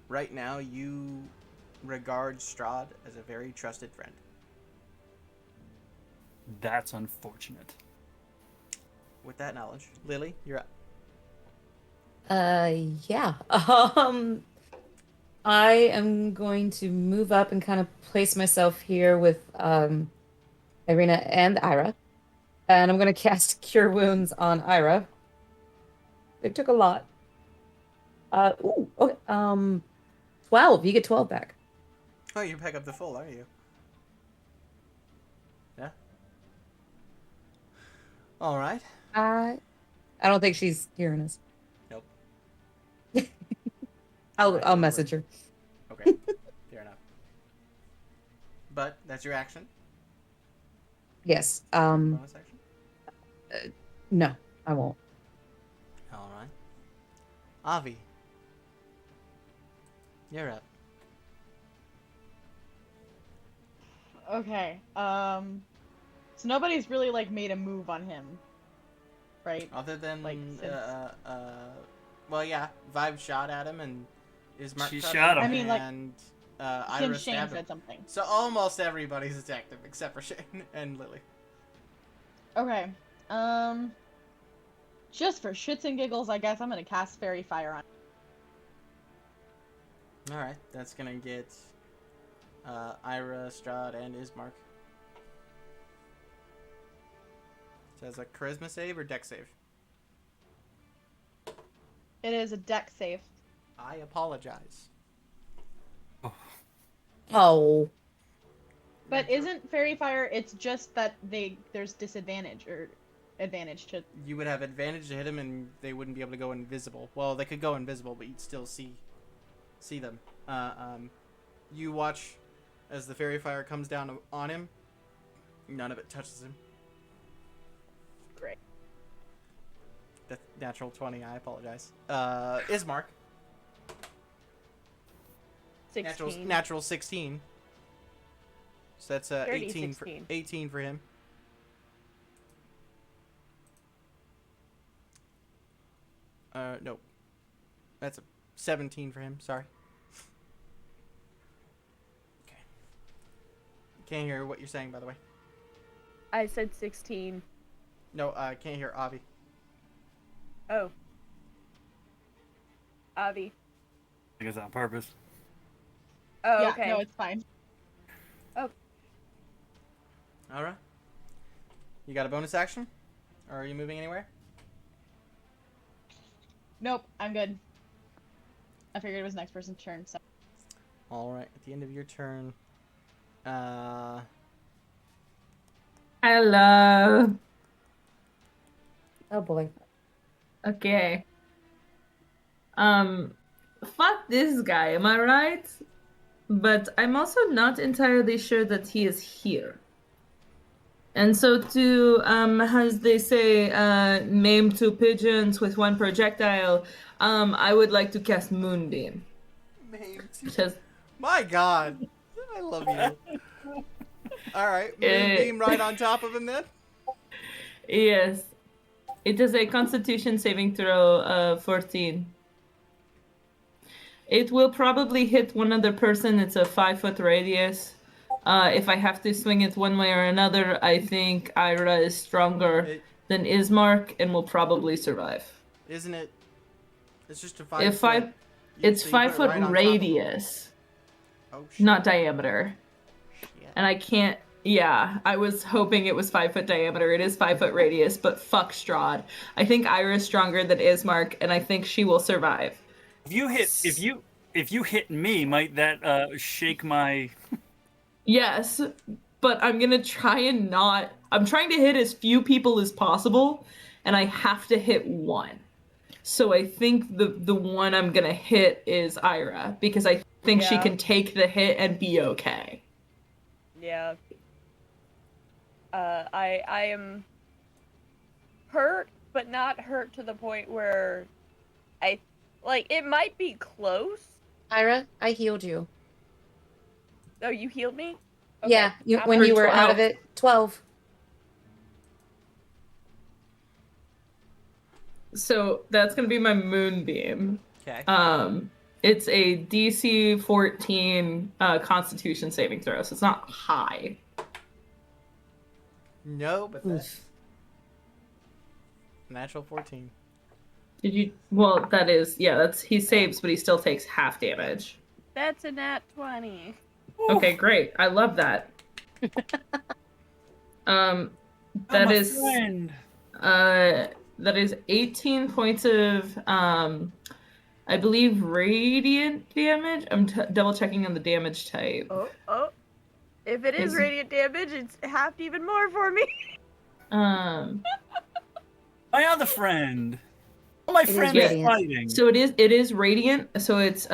right now, you regard Strahd as a very trusted friend. That's unfortunate. With that knowledge, Lily, you're up. Yeah. I am going to move up and kind of place myself here with Irina and Ira. And I'm going to cast Cure Wounds on Ira. It took a lot. Okay. 12. You get 12 back. Oh, you're back up to full, are you? Yeah. All right. I don't think she's hearing us. Nope. I'll message her. Okay. Fair enough. But that's your action. Yes. Bonus action. No, I won't. All right. Avi, you're up. Okay. So nobody's really like made a move on him, right? Other than Like, since- well, yeah, Vibe shot at him and Ismark She cut shot him. I mean, like, and Since Ira Shane stabbed him. said something. So almost everybody's attacked him except for Shane and Lily. Okay. Just for shits and giggles, I guess I'm gonna cast Fairy Fire on. All right, that's gonna get Ira, Strahd, and Ismark. So that's a charisma save or deck save? It is a deck save. I apologize. Oh. But isn't Fairy Fire? It's just that there's disadvantage or advantage to. You would have advantage to hit them, and they wouldn't be able to go invisible. Well, they could go invisible, but you'd still see them. You watch as the fairy fire comes down on him. None of it touches him. Great. The natural 20. I apologize. Ismark. 16. Natural 16. So that's 30, 18 16. 18 for him. No. That's a 17 for him. Sorry. Okay. Can't hear what you're saying, by the way. I said 16. No, I can't hear Avi. Oh. Avi. I guess on purpose. Oh, Yeah, okay. no, it's fine. All right. You got a bonus action? Or are you moving anywhere? Nope, I'm good. I figured it was next person's turn. So All right. At the end of your turn, Hello. Oh boy. Okay. Fuck this guy, am I right? But I'm also not entirely sure that he is here. And so to, as they say, maim two pigeons with one projectile, I would like to cast Moonbeam. Because my God, I love you. All right, Moonbeam right on top of him then. yes, it is a Constitution saving throw of 14. It will probably hit one other person. It's a 5-foot radius. If I have to swing it one way or another, I think Ira is stronger than Ismark and will probably survive. Isn't it? It's just a 5 If foot. it's so you put it 5-foot right on top of- radius, Oh shit. not diameter. Shit. And I can't. Yeah, I was hoping it was 5-foot diameter. It is 5-foot radius, but fuck Strahd. I think Ira's stronger than Ismark, and I think she will survive. If you hit me, might that shake my? Yes, but I'm gonna try and not. I'm trying to hit as few people as possible, and I have to hit one. So I think the one I'm gonna hit is Ira because I think she Yeah. can take the hit and be okay. Yeah. I am hurt, but not hurt to the point where it might be close. Ira, I healed you. Oh, you healed me? Yeah, when For you were out of 12. it. 12. So that's gonna be my moonbeam. Okay. It's a DC 14 Constitution saving throw, so it's not high. No, but that's Oof. natural 14. Did you? Well, that is that's he saves, but he still takes half damage. That's a nat 20. Okay, great. I love that. Oh, that my is friend. that is 18 points of I believe radiant damage. I'm double checking on the damage type. Oh. If it is Is- radiant damage, it's half even more for me. My other friend. All my is friends are radiant. fighting. So it is radiant. So it's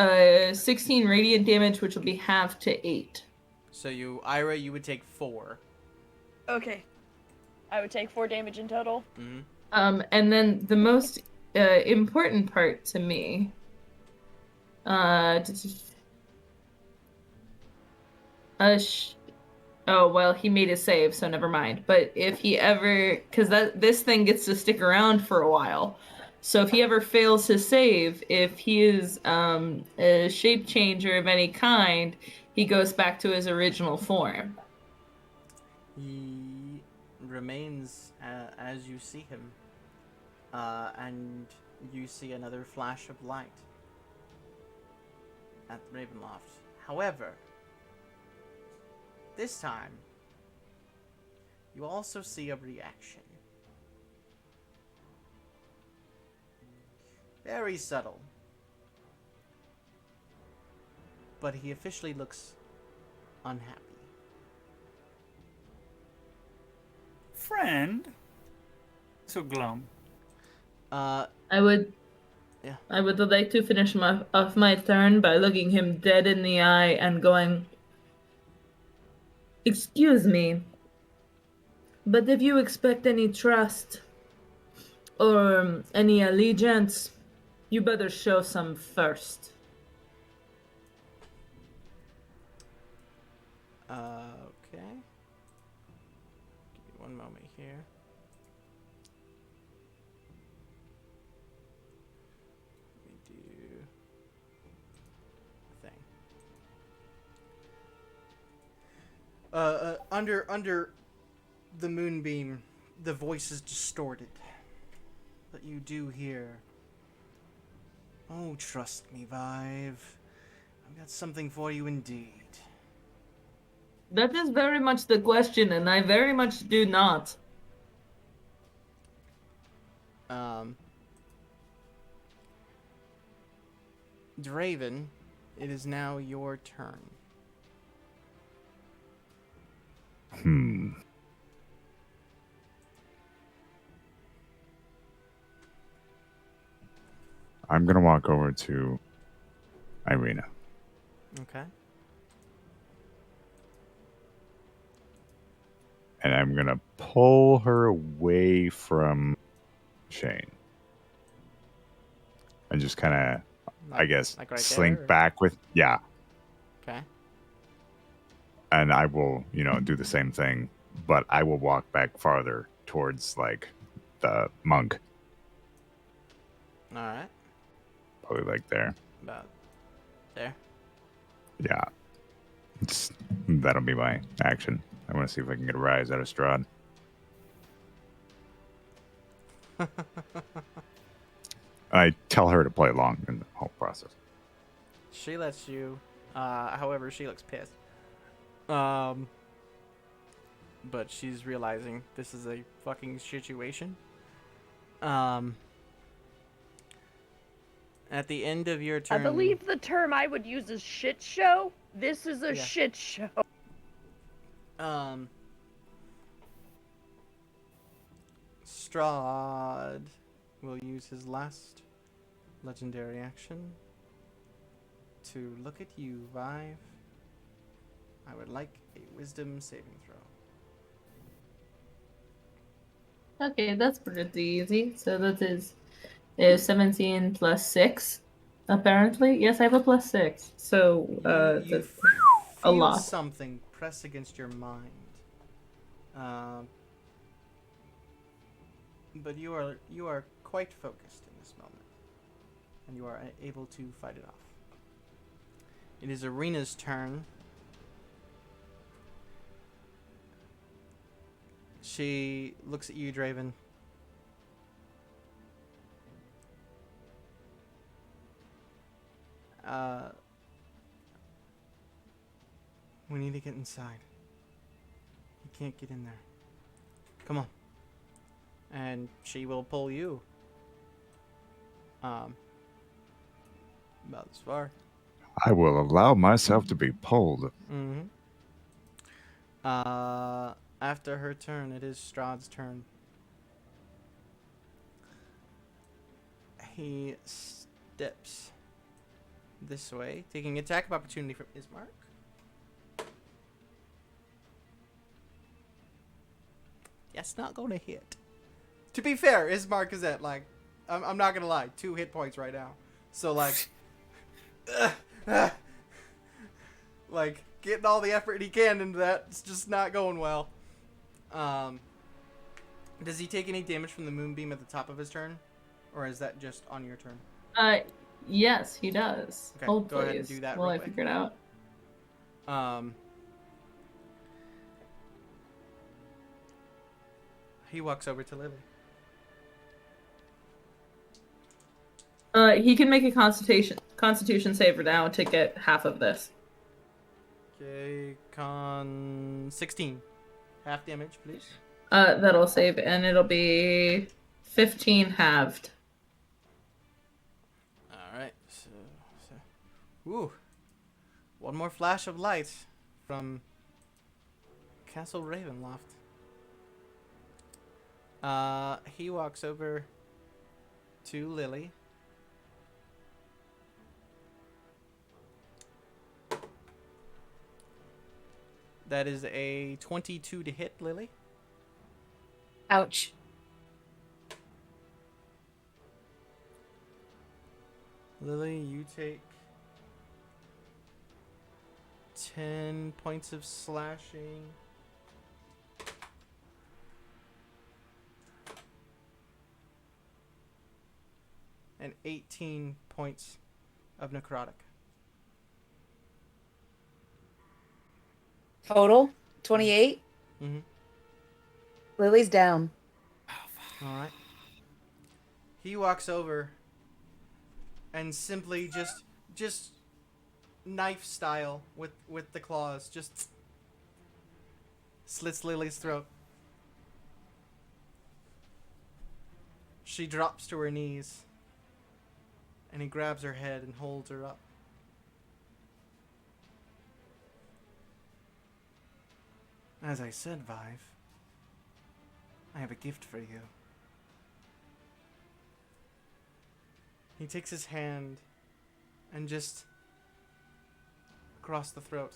16 radiant damage, which will be half to 8. So Ira, you would take 4. Okay. I would take 4 damage in total. Mm-hmm. And then the most important part to me. Oh well, he made his save, so never mind. But if he ever, because this thing gets to stick around for a while, so if he ever fails his save, if he is a shape changer of any kind, he goes back to his original form. He remains as you see him, and you see another flash of light at the Ravenloft. However, this time, you also see a reaction. Very subtle. But he officially looks unhappy. Friend. So glum. I would like to finish off my turn by looking him dead in the eye and going, "Excuse me, but if you expect any trust or any allegiance, you better show some first." Okay. Give me one moment here. Let me do a thing. Under the moonbeam, the voice is distorted. But you do hear. Oh, trust me, Vive. I've got something for you indeed. That is very much the question, and I very much do not. Draven, it is now your turn. I'm gonna walk over to Irina. Okay. And I'm gonna pull her away from Shane. And just kind of, I guess, like right slink there, or- back with, yeah. Okay. And I will, do the same thing, but I will walk back farther towards, like, the monk. All right. Probably like there. About there. Yeah. That'll be my action. I want to see if I can get a rise out of Strahd. I tell her to play along in the whole process. She lets you. However, she looks pissed. But she's realizing this is a fucking situation. At the end of your I turn, believe the term I would use is shit show. This is a Yeah. shit show. Strahd will use his last legendary action to look at you, Vive. I would like a wisdom saving throw. Okay, that's pretty easy. So that is 17 plus 6, apparently. Yes, I have a plus 6. So You that's a feel lot. something press against your mind. But you are quite focused in this moment, and you are able to fight it off. It is Arena's turn. She looks at you, Draven. We need to get inside. You can't get in there. Come on. And she will pull you. About this far. I will allow myself to be pulled. Mm-hmm. After her turn, it is Strahd's turn. He steps this way, taking attack of opportunity from Ismark. That's not gonna hit. To be fair, Ismark is at like, I'm not gonna lie, 2 hit points right now. So like, like getting all the effort he can into that, it's just not going well. Does he take any damage from the moonbeam at the top of his turn, or is that just on your turn? Yes, he does. Okay, Hold, go ahead and please, do that while real I quick. figure it out. He walks over to Lily. He can make a constitution save now to get half of this. Okay, con 16. Half damage, please. That'll save, and it'll be 15 halved. Alright, so. Ooh. One more flash of light from Castle Ravenloft. He walks over to Lily. That is a 22 to hit, Lily. Ouch. Lily, you take 10 points of slashing. And 18 points of necrotic. Total 28. Mm-hmm. Lily's down. All right. He walks over and simply just knife style with the claws just slits Lily's throat. She drops to her knees And he grabs her head and holds her up. As I said, Vive, I have a gift for you. He takes his hand and just across the throat.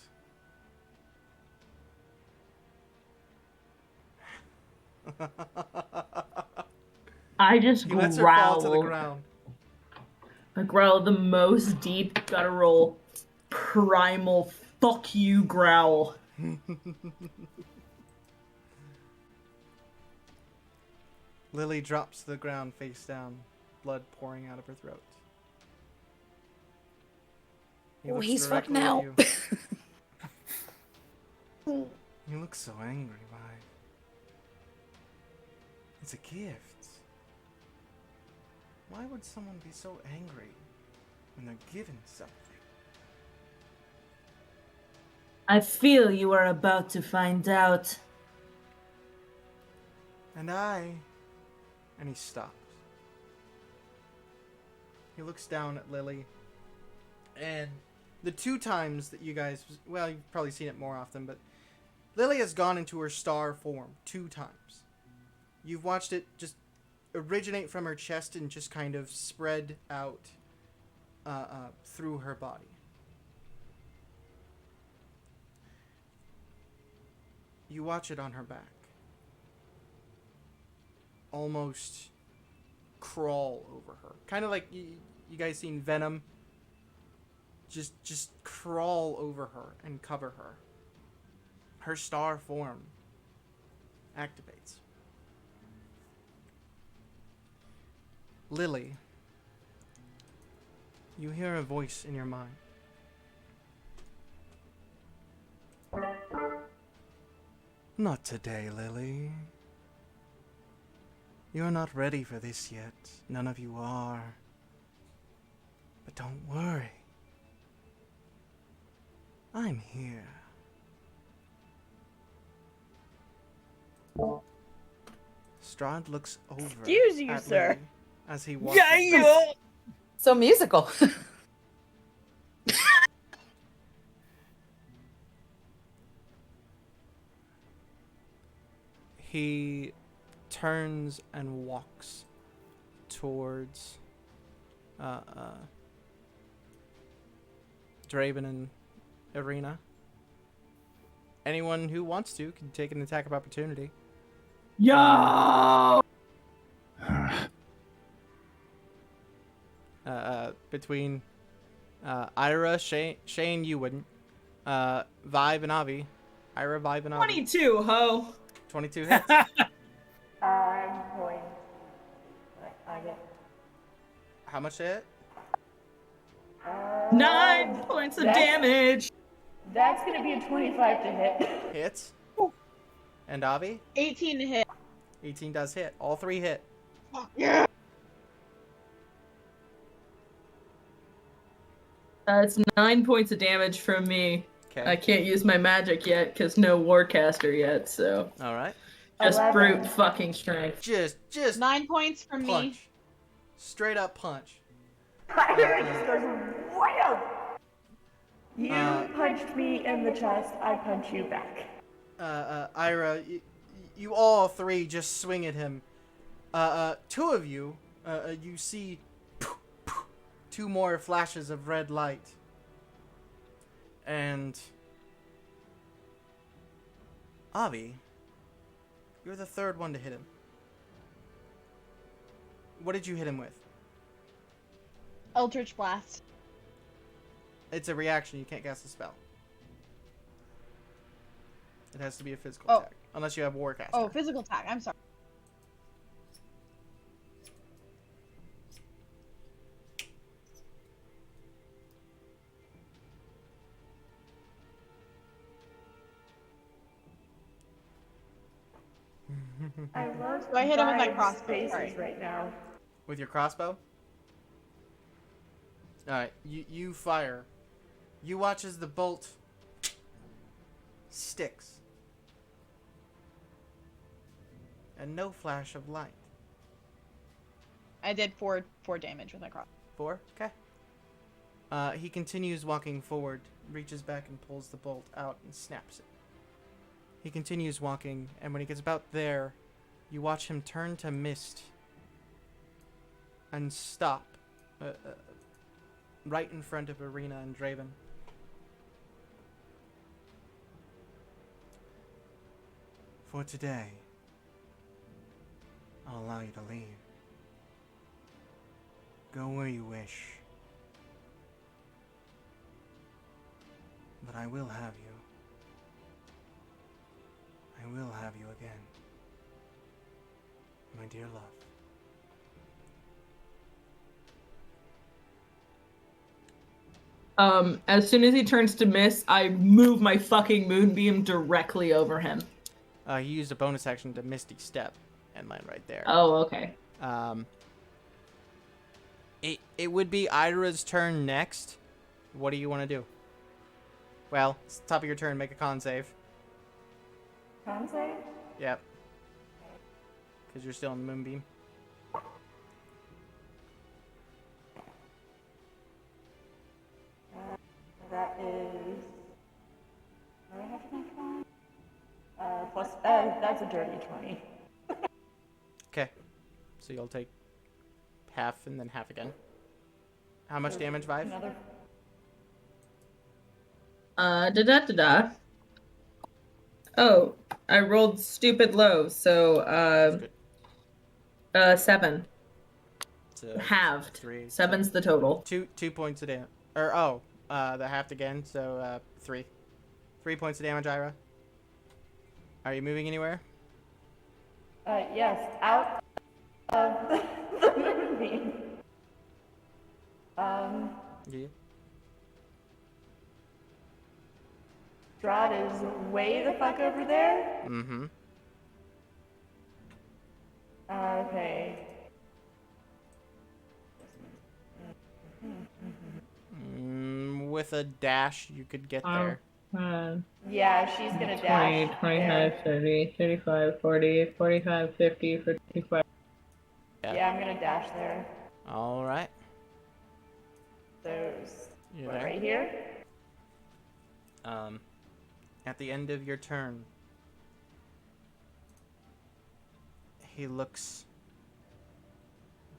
I just He lets her fall to the growl. ground. I growl the most deep, guttural, primal, fuck you growl. Lily drops to the ground face down, blood pouring out of her throat. He Oh, looks he's fucked directly at now. you. You look so angry, Vi. It's a gift. Why would someone be so angry when they're given something? I feel you are about to find out. And I... And he stops. He looks down at Lily. And the 2 times that you guys... Well, you've probably seen it more often, but... Lily has gone into her star form 2 times. You've watched it just originate from her chest and just kind of spread out through her body. You watch it on her back. Almost crawl over her. Kind of like you guys seen Venom. Just crawl over her and cover her. Her star form activates. Lily, you hear a voice in your mind. Not today, Lily. You're not ready for this yet. None of you are. But don't worry. I'm here. Strahd looks over Excuse you, at sir. Lily as he walks. So musical. He turns and walks towards Draven and Irina. Anyone who wants to can take an attack of opportunity. Yo! Between Ira, Shane, you wouldn't. Vive and Avi. Ira, Vive, and Avi. 22, ho! 22 hits. I'm going. I get. How much to hit? 9 points of That's- damage! That's gonna be a 25 to hit. Hits. And Avi? 18 to hit. 18 does hit. All 3 hit. It's 9 points of damage from me. Okay. I can't use my magic yet, because no Warcaster yet, so... Alright. Just 11. brute fucking strength. Just 9 points from me. punch. Straight up punch. It just goes wham! You Uh, punched me in the chest, I punch you back. Ira, you all 3 just swing at him. 2 of you, you see 2 more flashes of red light. And Avi, you're the 3rd one to hit him. What did you hit him with? Eldritch Blast. It's a reaction. You can't cast a spell. It has to be a physical Oh. attack. Unless you have Warcaster. Oh, physical attack. I'm sorry. I love So I hit him with my Vibe's crossbow, faces sorry. right now. With your crossbow? Alright, you fire. You watch as the bolt sticks. And no flash of light. I did 4 damage with my cross. 4? Okay. He continues walking forward, reaches back and pulls the bolt out and snaps it. He continues walking, and when he gets about there, you watch him turn to mist and stop right in front of Arena and Draven. For today, I'll allow you to leave. Go where you wish. But I will have you. I will have you again. My dear love. As soon as he turns to miss, I move my fucking moonbeam directly over him. He used a bonus action to Misty Step and land right there. Oh, okay. It would be Ira's turn next. What do you want to do? Well, it's the top of your turn. Make a con save. Con save? Yep. Because you're still in the moonbeam. That is. Do I have to make one? Plus, that's a dirty 20. Okay. So you'll take half and then half again. How much damage, Vive? Another. Da-da-da-da. Oh, I rolled stupid low, so, Good. 7. So Halved. 3. 7's the total. 2 points of damage. The halved again, so 3. 3 points of damage, Ira. Are you moving anywhere? Yes, out of the moonbeam. Yeah. Strahd is way the fuck over there. Mm-hmm. Okay. With a dash, you could get there. Yeah, she's gonna 20, dash 25, there. 30, 35, 40, 45, 50, 55. Yeah, I'm gonna dash there. All right. So, You're what, there. right here? At the end of your turn, he looks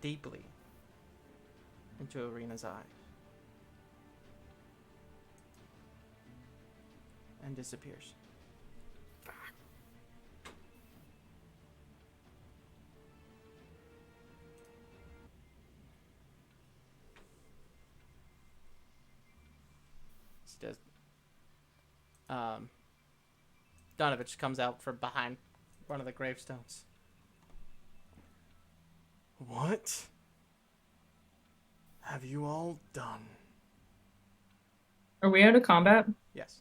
deeply into Arena's eyes and disappears. Donovich comes out from behind one of the gravestones. What have you all done? Are we out of combat? Yes.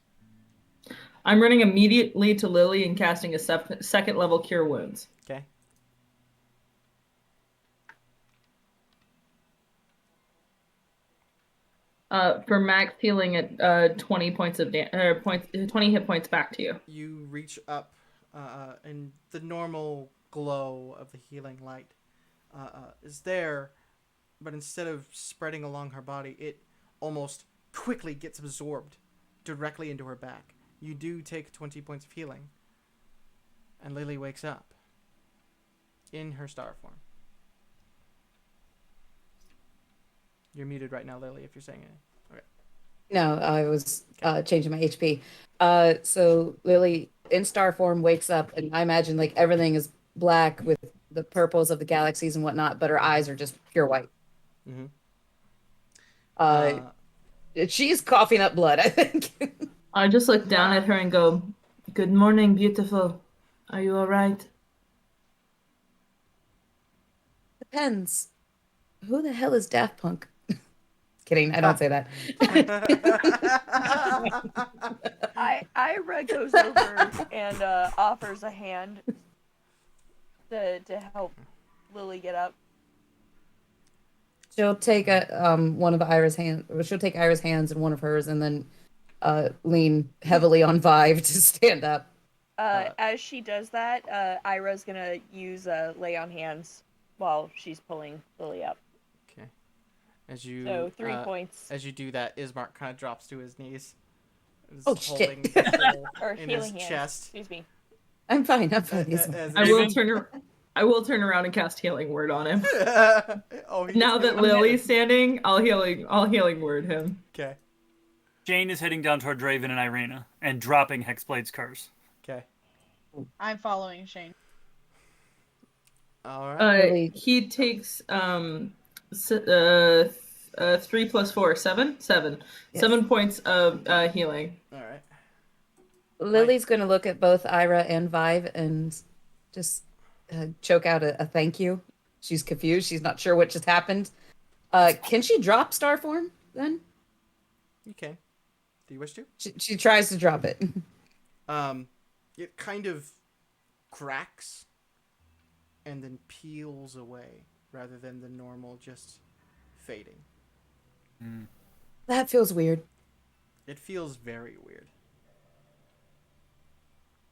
I'm running immediately to Lily and casting a second level Cure Wounds. Okay. For max healing at 20 points of 20 hit points back to you. You reach up, and the normal glow of the healing light is there, but instead of spreading along her body, it almost quickly gets absorbed directly into her back. You do take 20 points of healing, and Lily wakes up in her star form. You're muted right now, Lily, if you're saying anything. Okay. No, I was changing my HP. So Lily in star form wakes up, and I imagine like everything is black with the purples of the galaxies and whatnot, but her eyes are just pure white. She's coughing up blood, I think. I just look down at her and go, "Good morning, beautiful. Are you all right?" Depends. Who the hell is Daft Punk? Kidding, I don't say that. Ira goes over and offers a hand to help Lily get up. She'll take one of Ira's hands. She'll take Ira's hands and one of hers, and then lean heavily on Vive to stand up. As she does that, Ira's gonna use lay on hands while she's pulling Lily up. Okay. As you So 3 points. as you do that, Ismark kind of drops to his knees. Is Oh, holding shit. the hole Or in healing his hands. chest. Excuse me. I'm fine. I'm a- fine. as I it's- will turn around and cast healing word on him. Oh, he Now gets that healing. Lily's standing, I'll healing word him. Okay. Jane is heading down toward Draven and Irina and dropping Hexblade's curse. Okay. I'm following Shane. All right. Lily. He takes 3 plus 4, 7? 7. Yes. 7 points of healing. All right. Lily's going to look at both Ira and Vive and just choke out a thank you. She's confused. She's not sure what just happened. Can she drop Starform then? You can. Do you wish to? She tries to drop it. It kind of cracks and then peels away rather than the normal just fading. That feels weird. It feels very weird.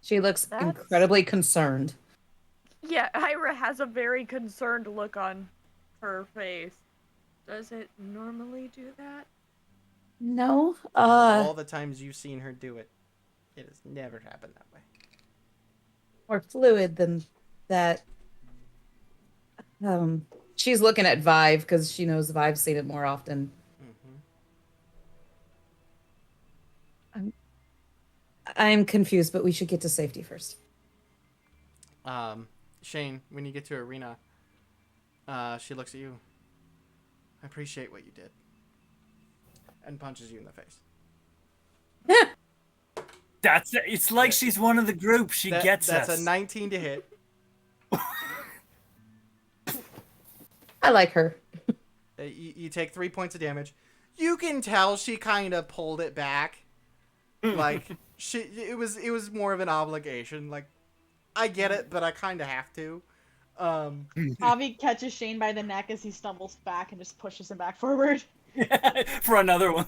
She looks That's- incredibly concerned. Yeah, Ira has a very concerned look on her face. Does it normally do that? No. All the times you've seen her do it, it has never happened that way. More fluid than that. She's looking at Vive because she knows Vive's seen it more often. I'm confused, but we should get to safety first. Shane, when you get to Arena, she looks at you. I appreciate what you did. And punches you in the face. It's like she's one of the group. She gets that's us. a 19 to hit. I like her. You take 3 points of damage. You can tell she kind of pulled it back. Like it was more of an obligation. Like I get it, but I kind of have to. Avi catches Shane by the neck as he stumbles back and just pushes him back forward. For another one.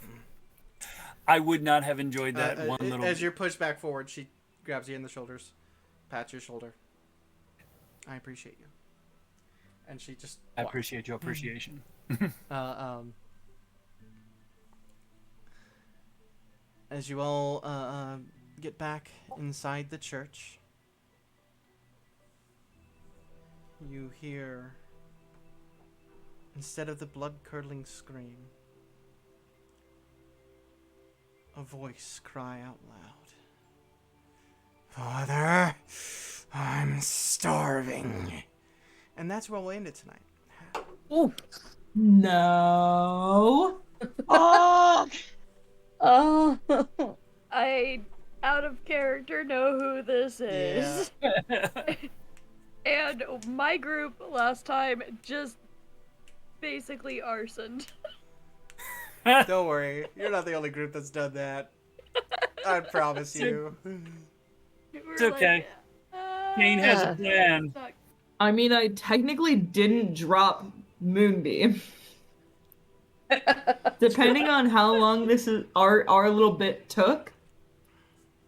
I would not have enjoyed that one little. As you're pushed back forward, she grabs you in the shoulders, pats your shoulder. I appreciate you. And she just. I appreciate your appreciation. As you all get back inside the church, you hear, instead of the blood-curdling scream, a voice cry out loud. Father, I'm starving. And that's where we'll end it tonight. Ooh. No. Oh! Oh. I, out of character, know who this is. And my group last time just basically arsoned. Don't worry, you're not the only group that's done that. I promise you. It's okay. Kane has a plan. Suck. I mean, I technically didn't drop Moonbeam. Depending on how long this is our little bit took,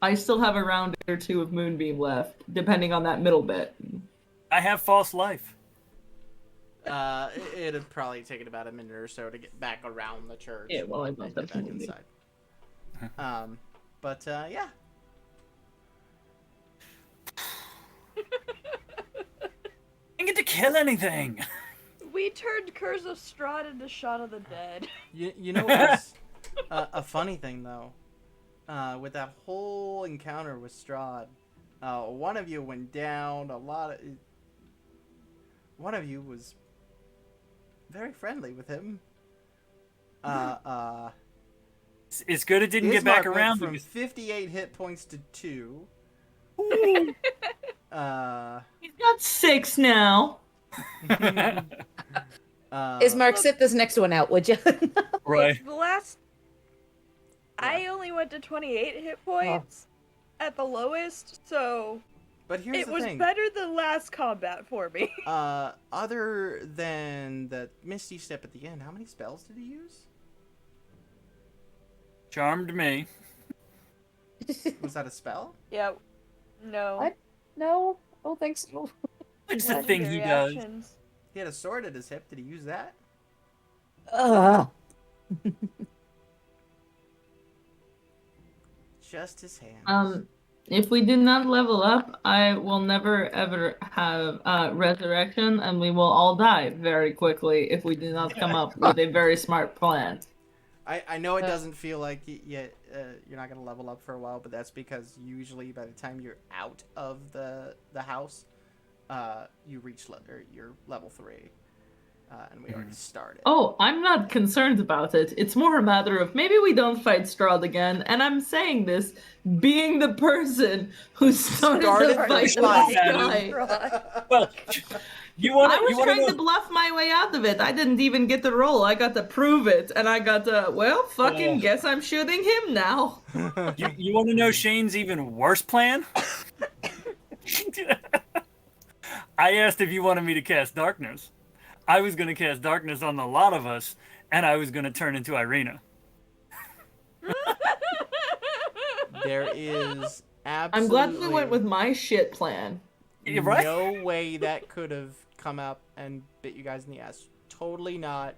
I still have a round or two of Moonbeam left, depending on that middle bit. I have false life. It'd probably taken about a minute or so to get back around the church. Yeah, well, I and bumped get up back Moonbeam. inside. But yeah. Didn't get to kill anything. We turned Curse of Strahd into Shaun of the Dead. You know what's a funny thing though? With that whole encounter with Strahd, one of you went down. One of you was very friendly with him. It's good it didn't get back Ismark around. went from Because 58 hit points to 2. He's got 6 now. Ismark, sit this next one out, would you? right. The last... I only went to 28 hit points at the lowest, so But here's it the was thing. better than last combat for me. Other than the Misty Step at the end, how many spells did he use? Charmed me. Was that a spell? Yeah. No. What? No, I don't think so. It's the thing he Legendary does. actions. He had a sword at his hip. Did he use that? Ugh. Just his hands. If we do not level up, I will never ever have resurrection, and we will all die very quickly if we do not come up with a very smart plan. I know it doesn't feel like you're not gonna level up for a while, but that's because usually by the time you're out of the house, you reach you're level 3, and we already started. Oh, I'm not concerned about it. It's more a matter of maybe we don't fight Strahd again, and I'm saying this being the person who started the fight with Strahd. Well, I was trying to bluff my way out of it. I didn't even get the roll. I got to prove it, and I got to, well, fucking guess I'm shooting him now. You want to know Shane's even worse plan? I asked if you wanted me to cast darkness. I was going to cast darkness on the lot of us, and I was going to turn into Irina. There is absolutely I'm glad we went with my shit plan. Right? no way that could have come up and bit you guys in the ass. Totally not.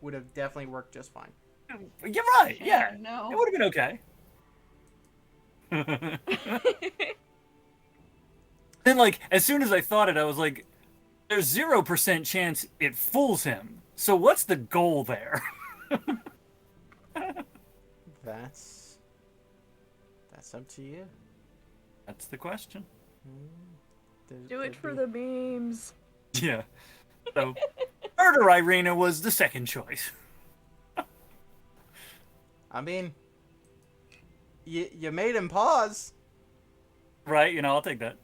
Would have definitely worked just fine. You're right. Yeah. No. It would have been okay. Then, like, as soon as I thought it, I was like, there's 0% chance it fools him. So what's the goal there? That's up to you. That's the question. Do it for the memes. Yeah. So, murder Irina was the second choice. I mean, you made him pause. Right, I'll take that.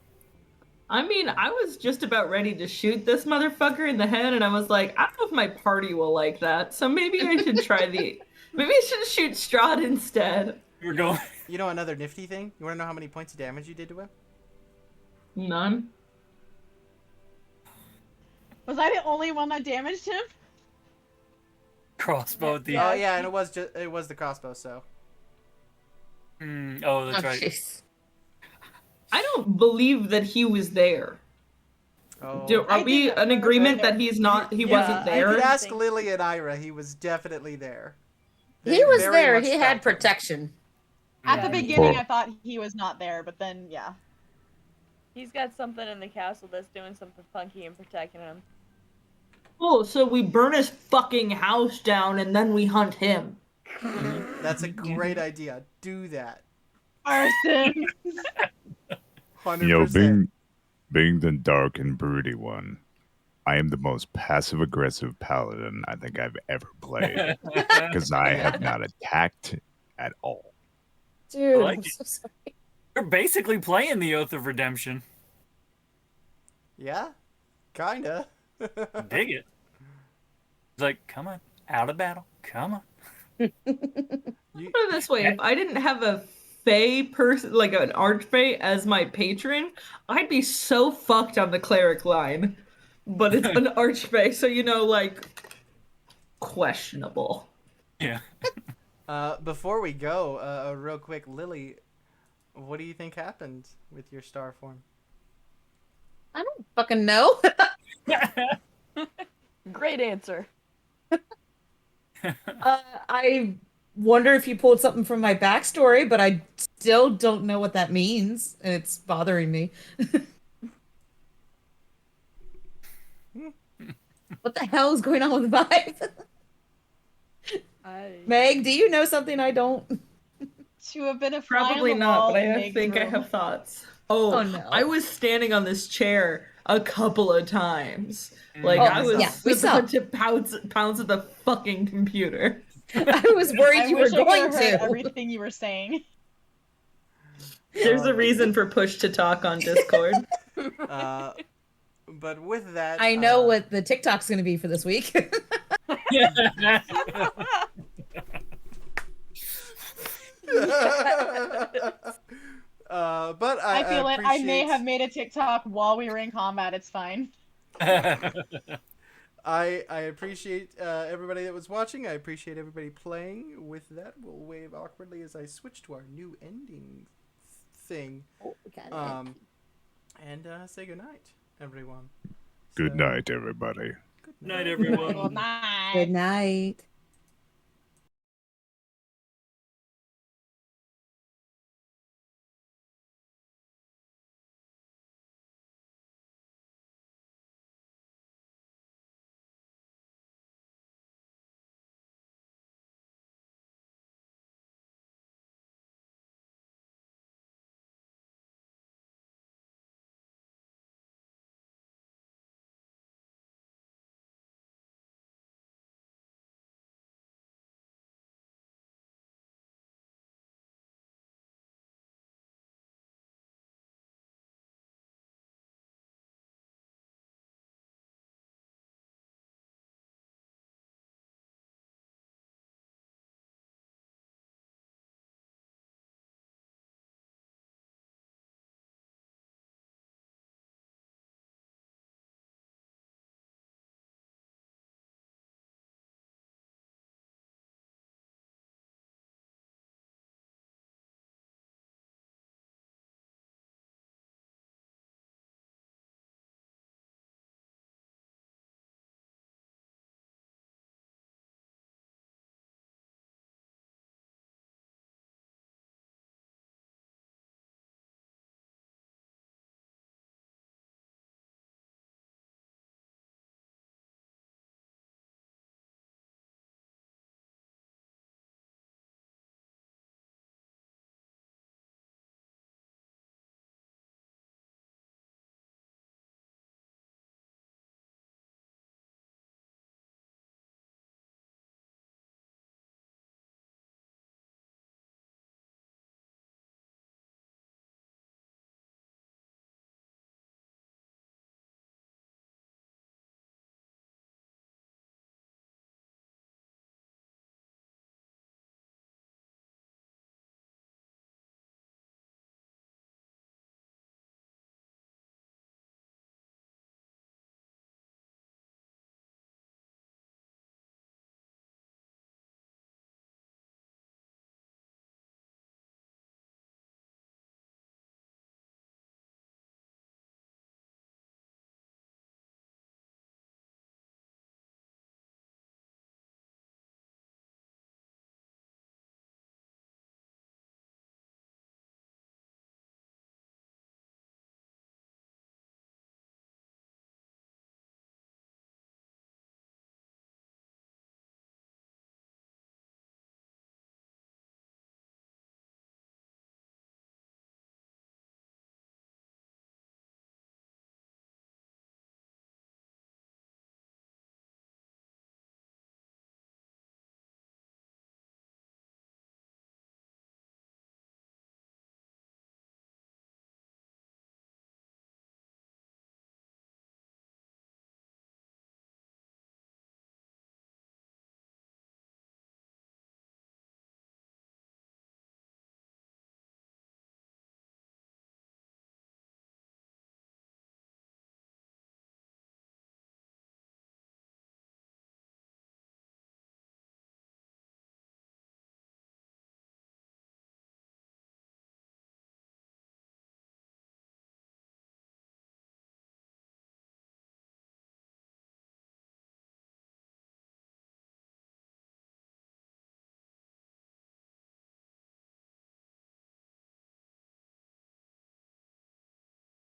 I mean, I was just about ready to shoot this motherfucker in the head, and I was like, I don't know if my party will like that, so maybe I should try maybe I should shoot Strahd instead. We're going. You know another nifty thing? You want to know how many points of damage you did to him? None. Was I the only one that damaged him? Crossbow at the Oh end. yeah, and it was the crossbow. So. Oh, that's right. Jeez. I don't believe that he was there. Oh. Are we in agreement that he wasn't You there? could ask Lily and Ira. He was definitely there. He was very there. much He felt had him. protection. At the Yeah. beginning, Cool. I thought he was not there, but then, yeah. He's got something in the castle that's doing something funky and protecting him. Oh, so we burn his fucking house down and then we hunt him. That's a great idea. Do that. Arson! 100%. Being the dark and broody one, I am the most passive-aggressive paladin I think I've ever played. Because I have not attacked at all. Dude, like I'm it. so sorry. You're basically playing the Oath of Redemption. Yeah, kinda. Dig it. It's like, come on, out of battle. Come on. You- Put it this way, if I didn't have a Fae person, like an Archfey as my patron, I'd be so fucked on the cleric line. But it's an Archfey, so questionable. Yeah. Before we go, real quick, Lily, what do you think happened with your star form? I don't fucking know. Great answer. I wonder if you pulled something from my backstory, but I still don't know what that means, and it's bothering me. What the hell is going on with Vibe? Meg, do you know something I don't? To have been a fly on Probably the not, wall but in I Meg's think I room. have thoughts. Oh, no. I was standing on this chair a couple of times. Like, Oh, I was yeah, we saw. about to pounce at the fucking computer. I was worried I you were wish I could going have heard to. everything you were saying. There's a reason for push to talk on Discord. But with that, I know what the TikTok's going to be for this week. But I feel like I may appreciate- have made a TikTok while we were in combat. It's fine. I appreciate everybody that was watching. I appreciate everybody playing. With that, we'll wave awkwardly as I switch to our new ending thing. And say goodnight, everyone. Good So, night, everybody. Night, everyone. Good night. Good night.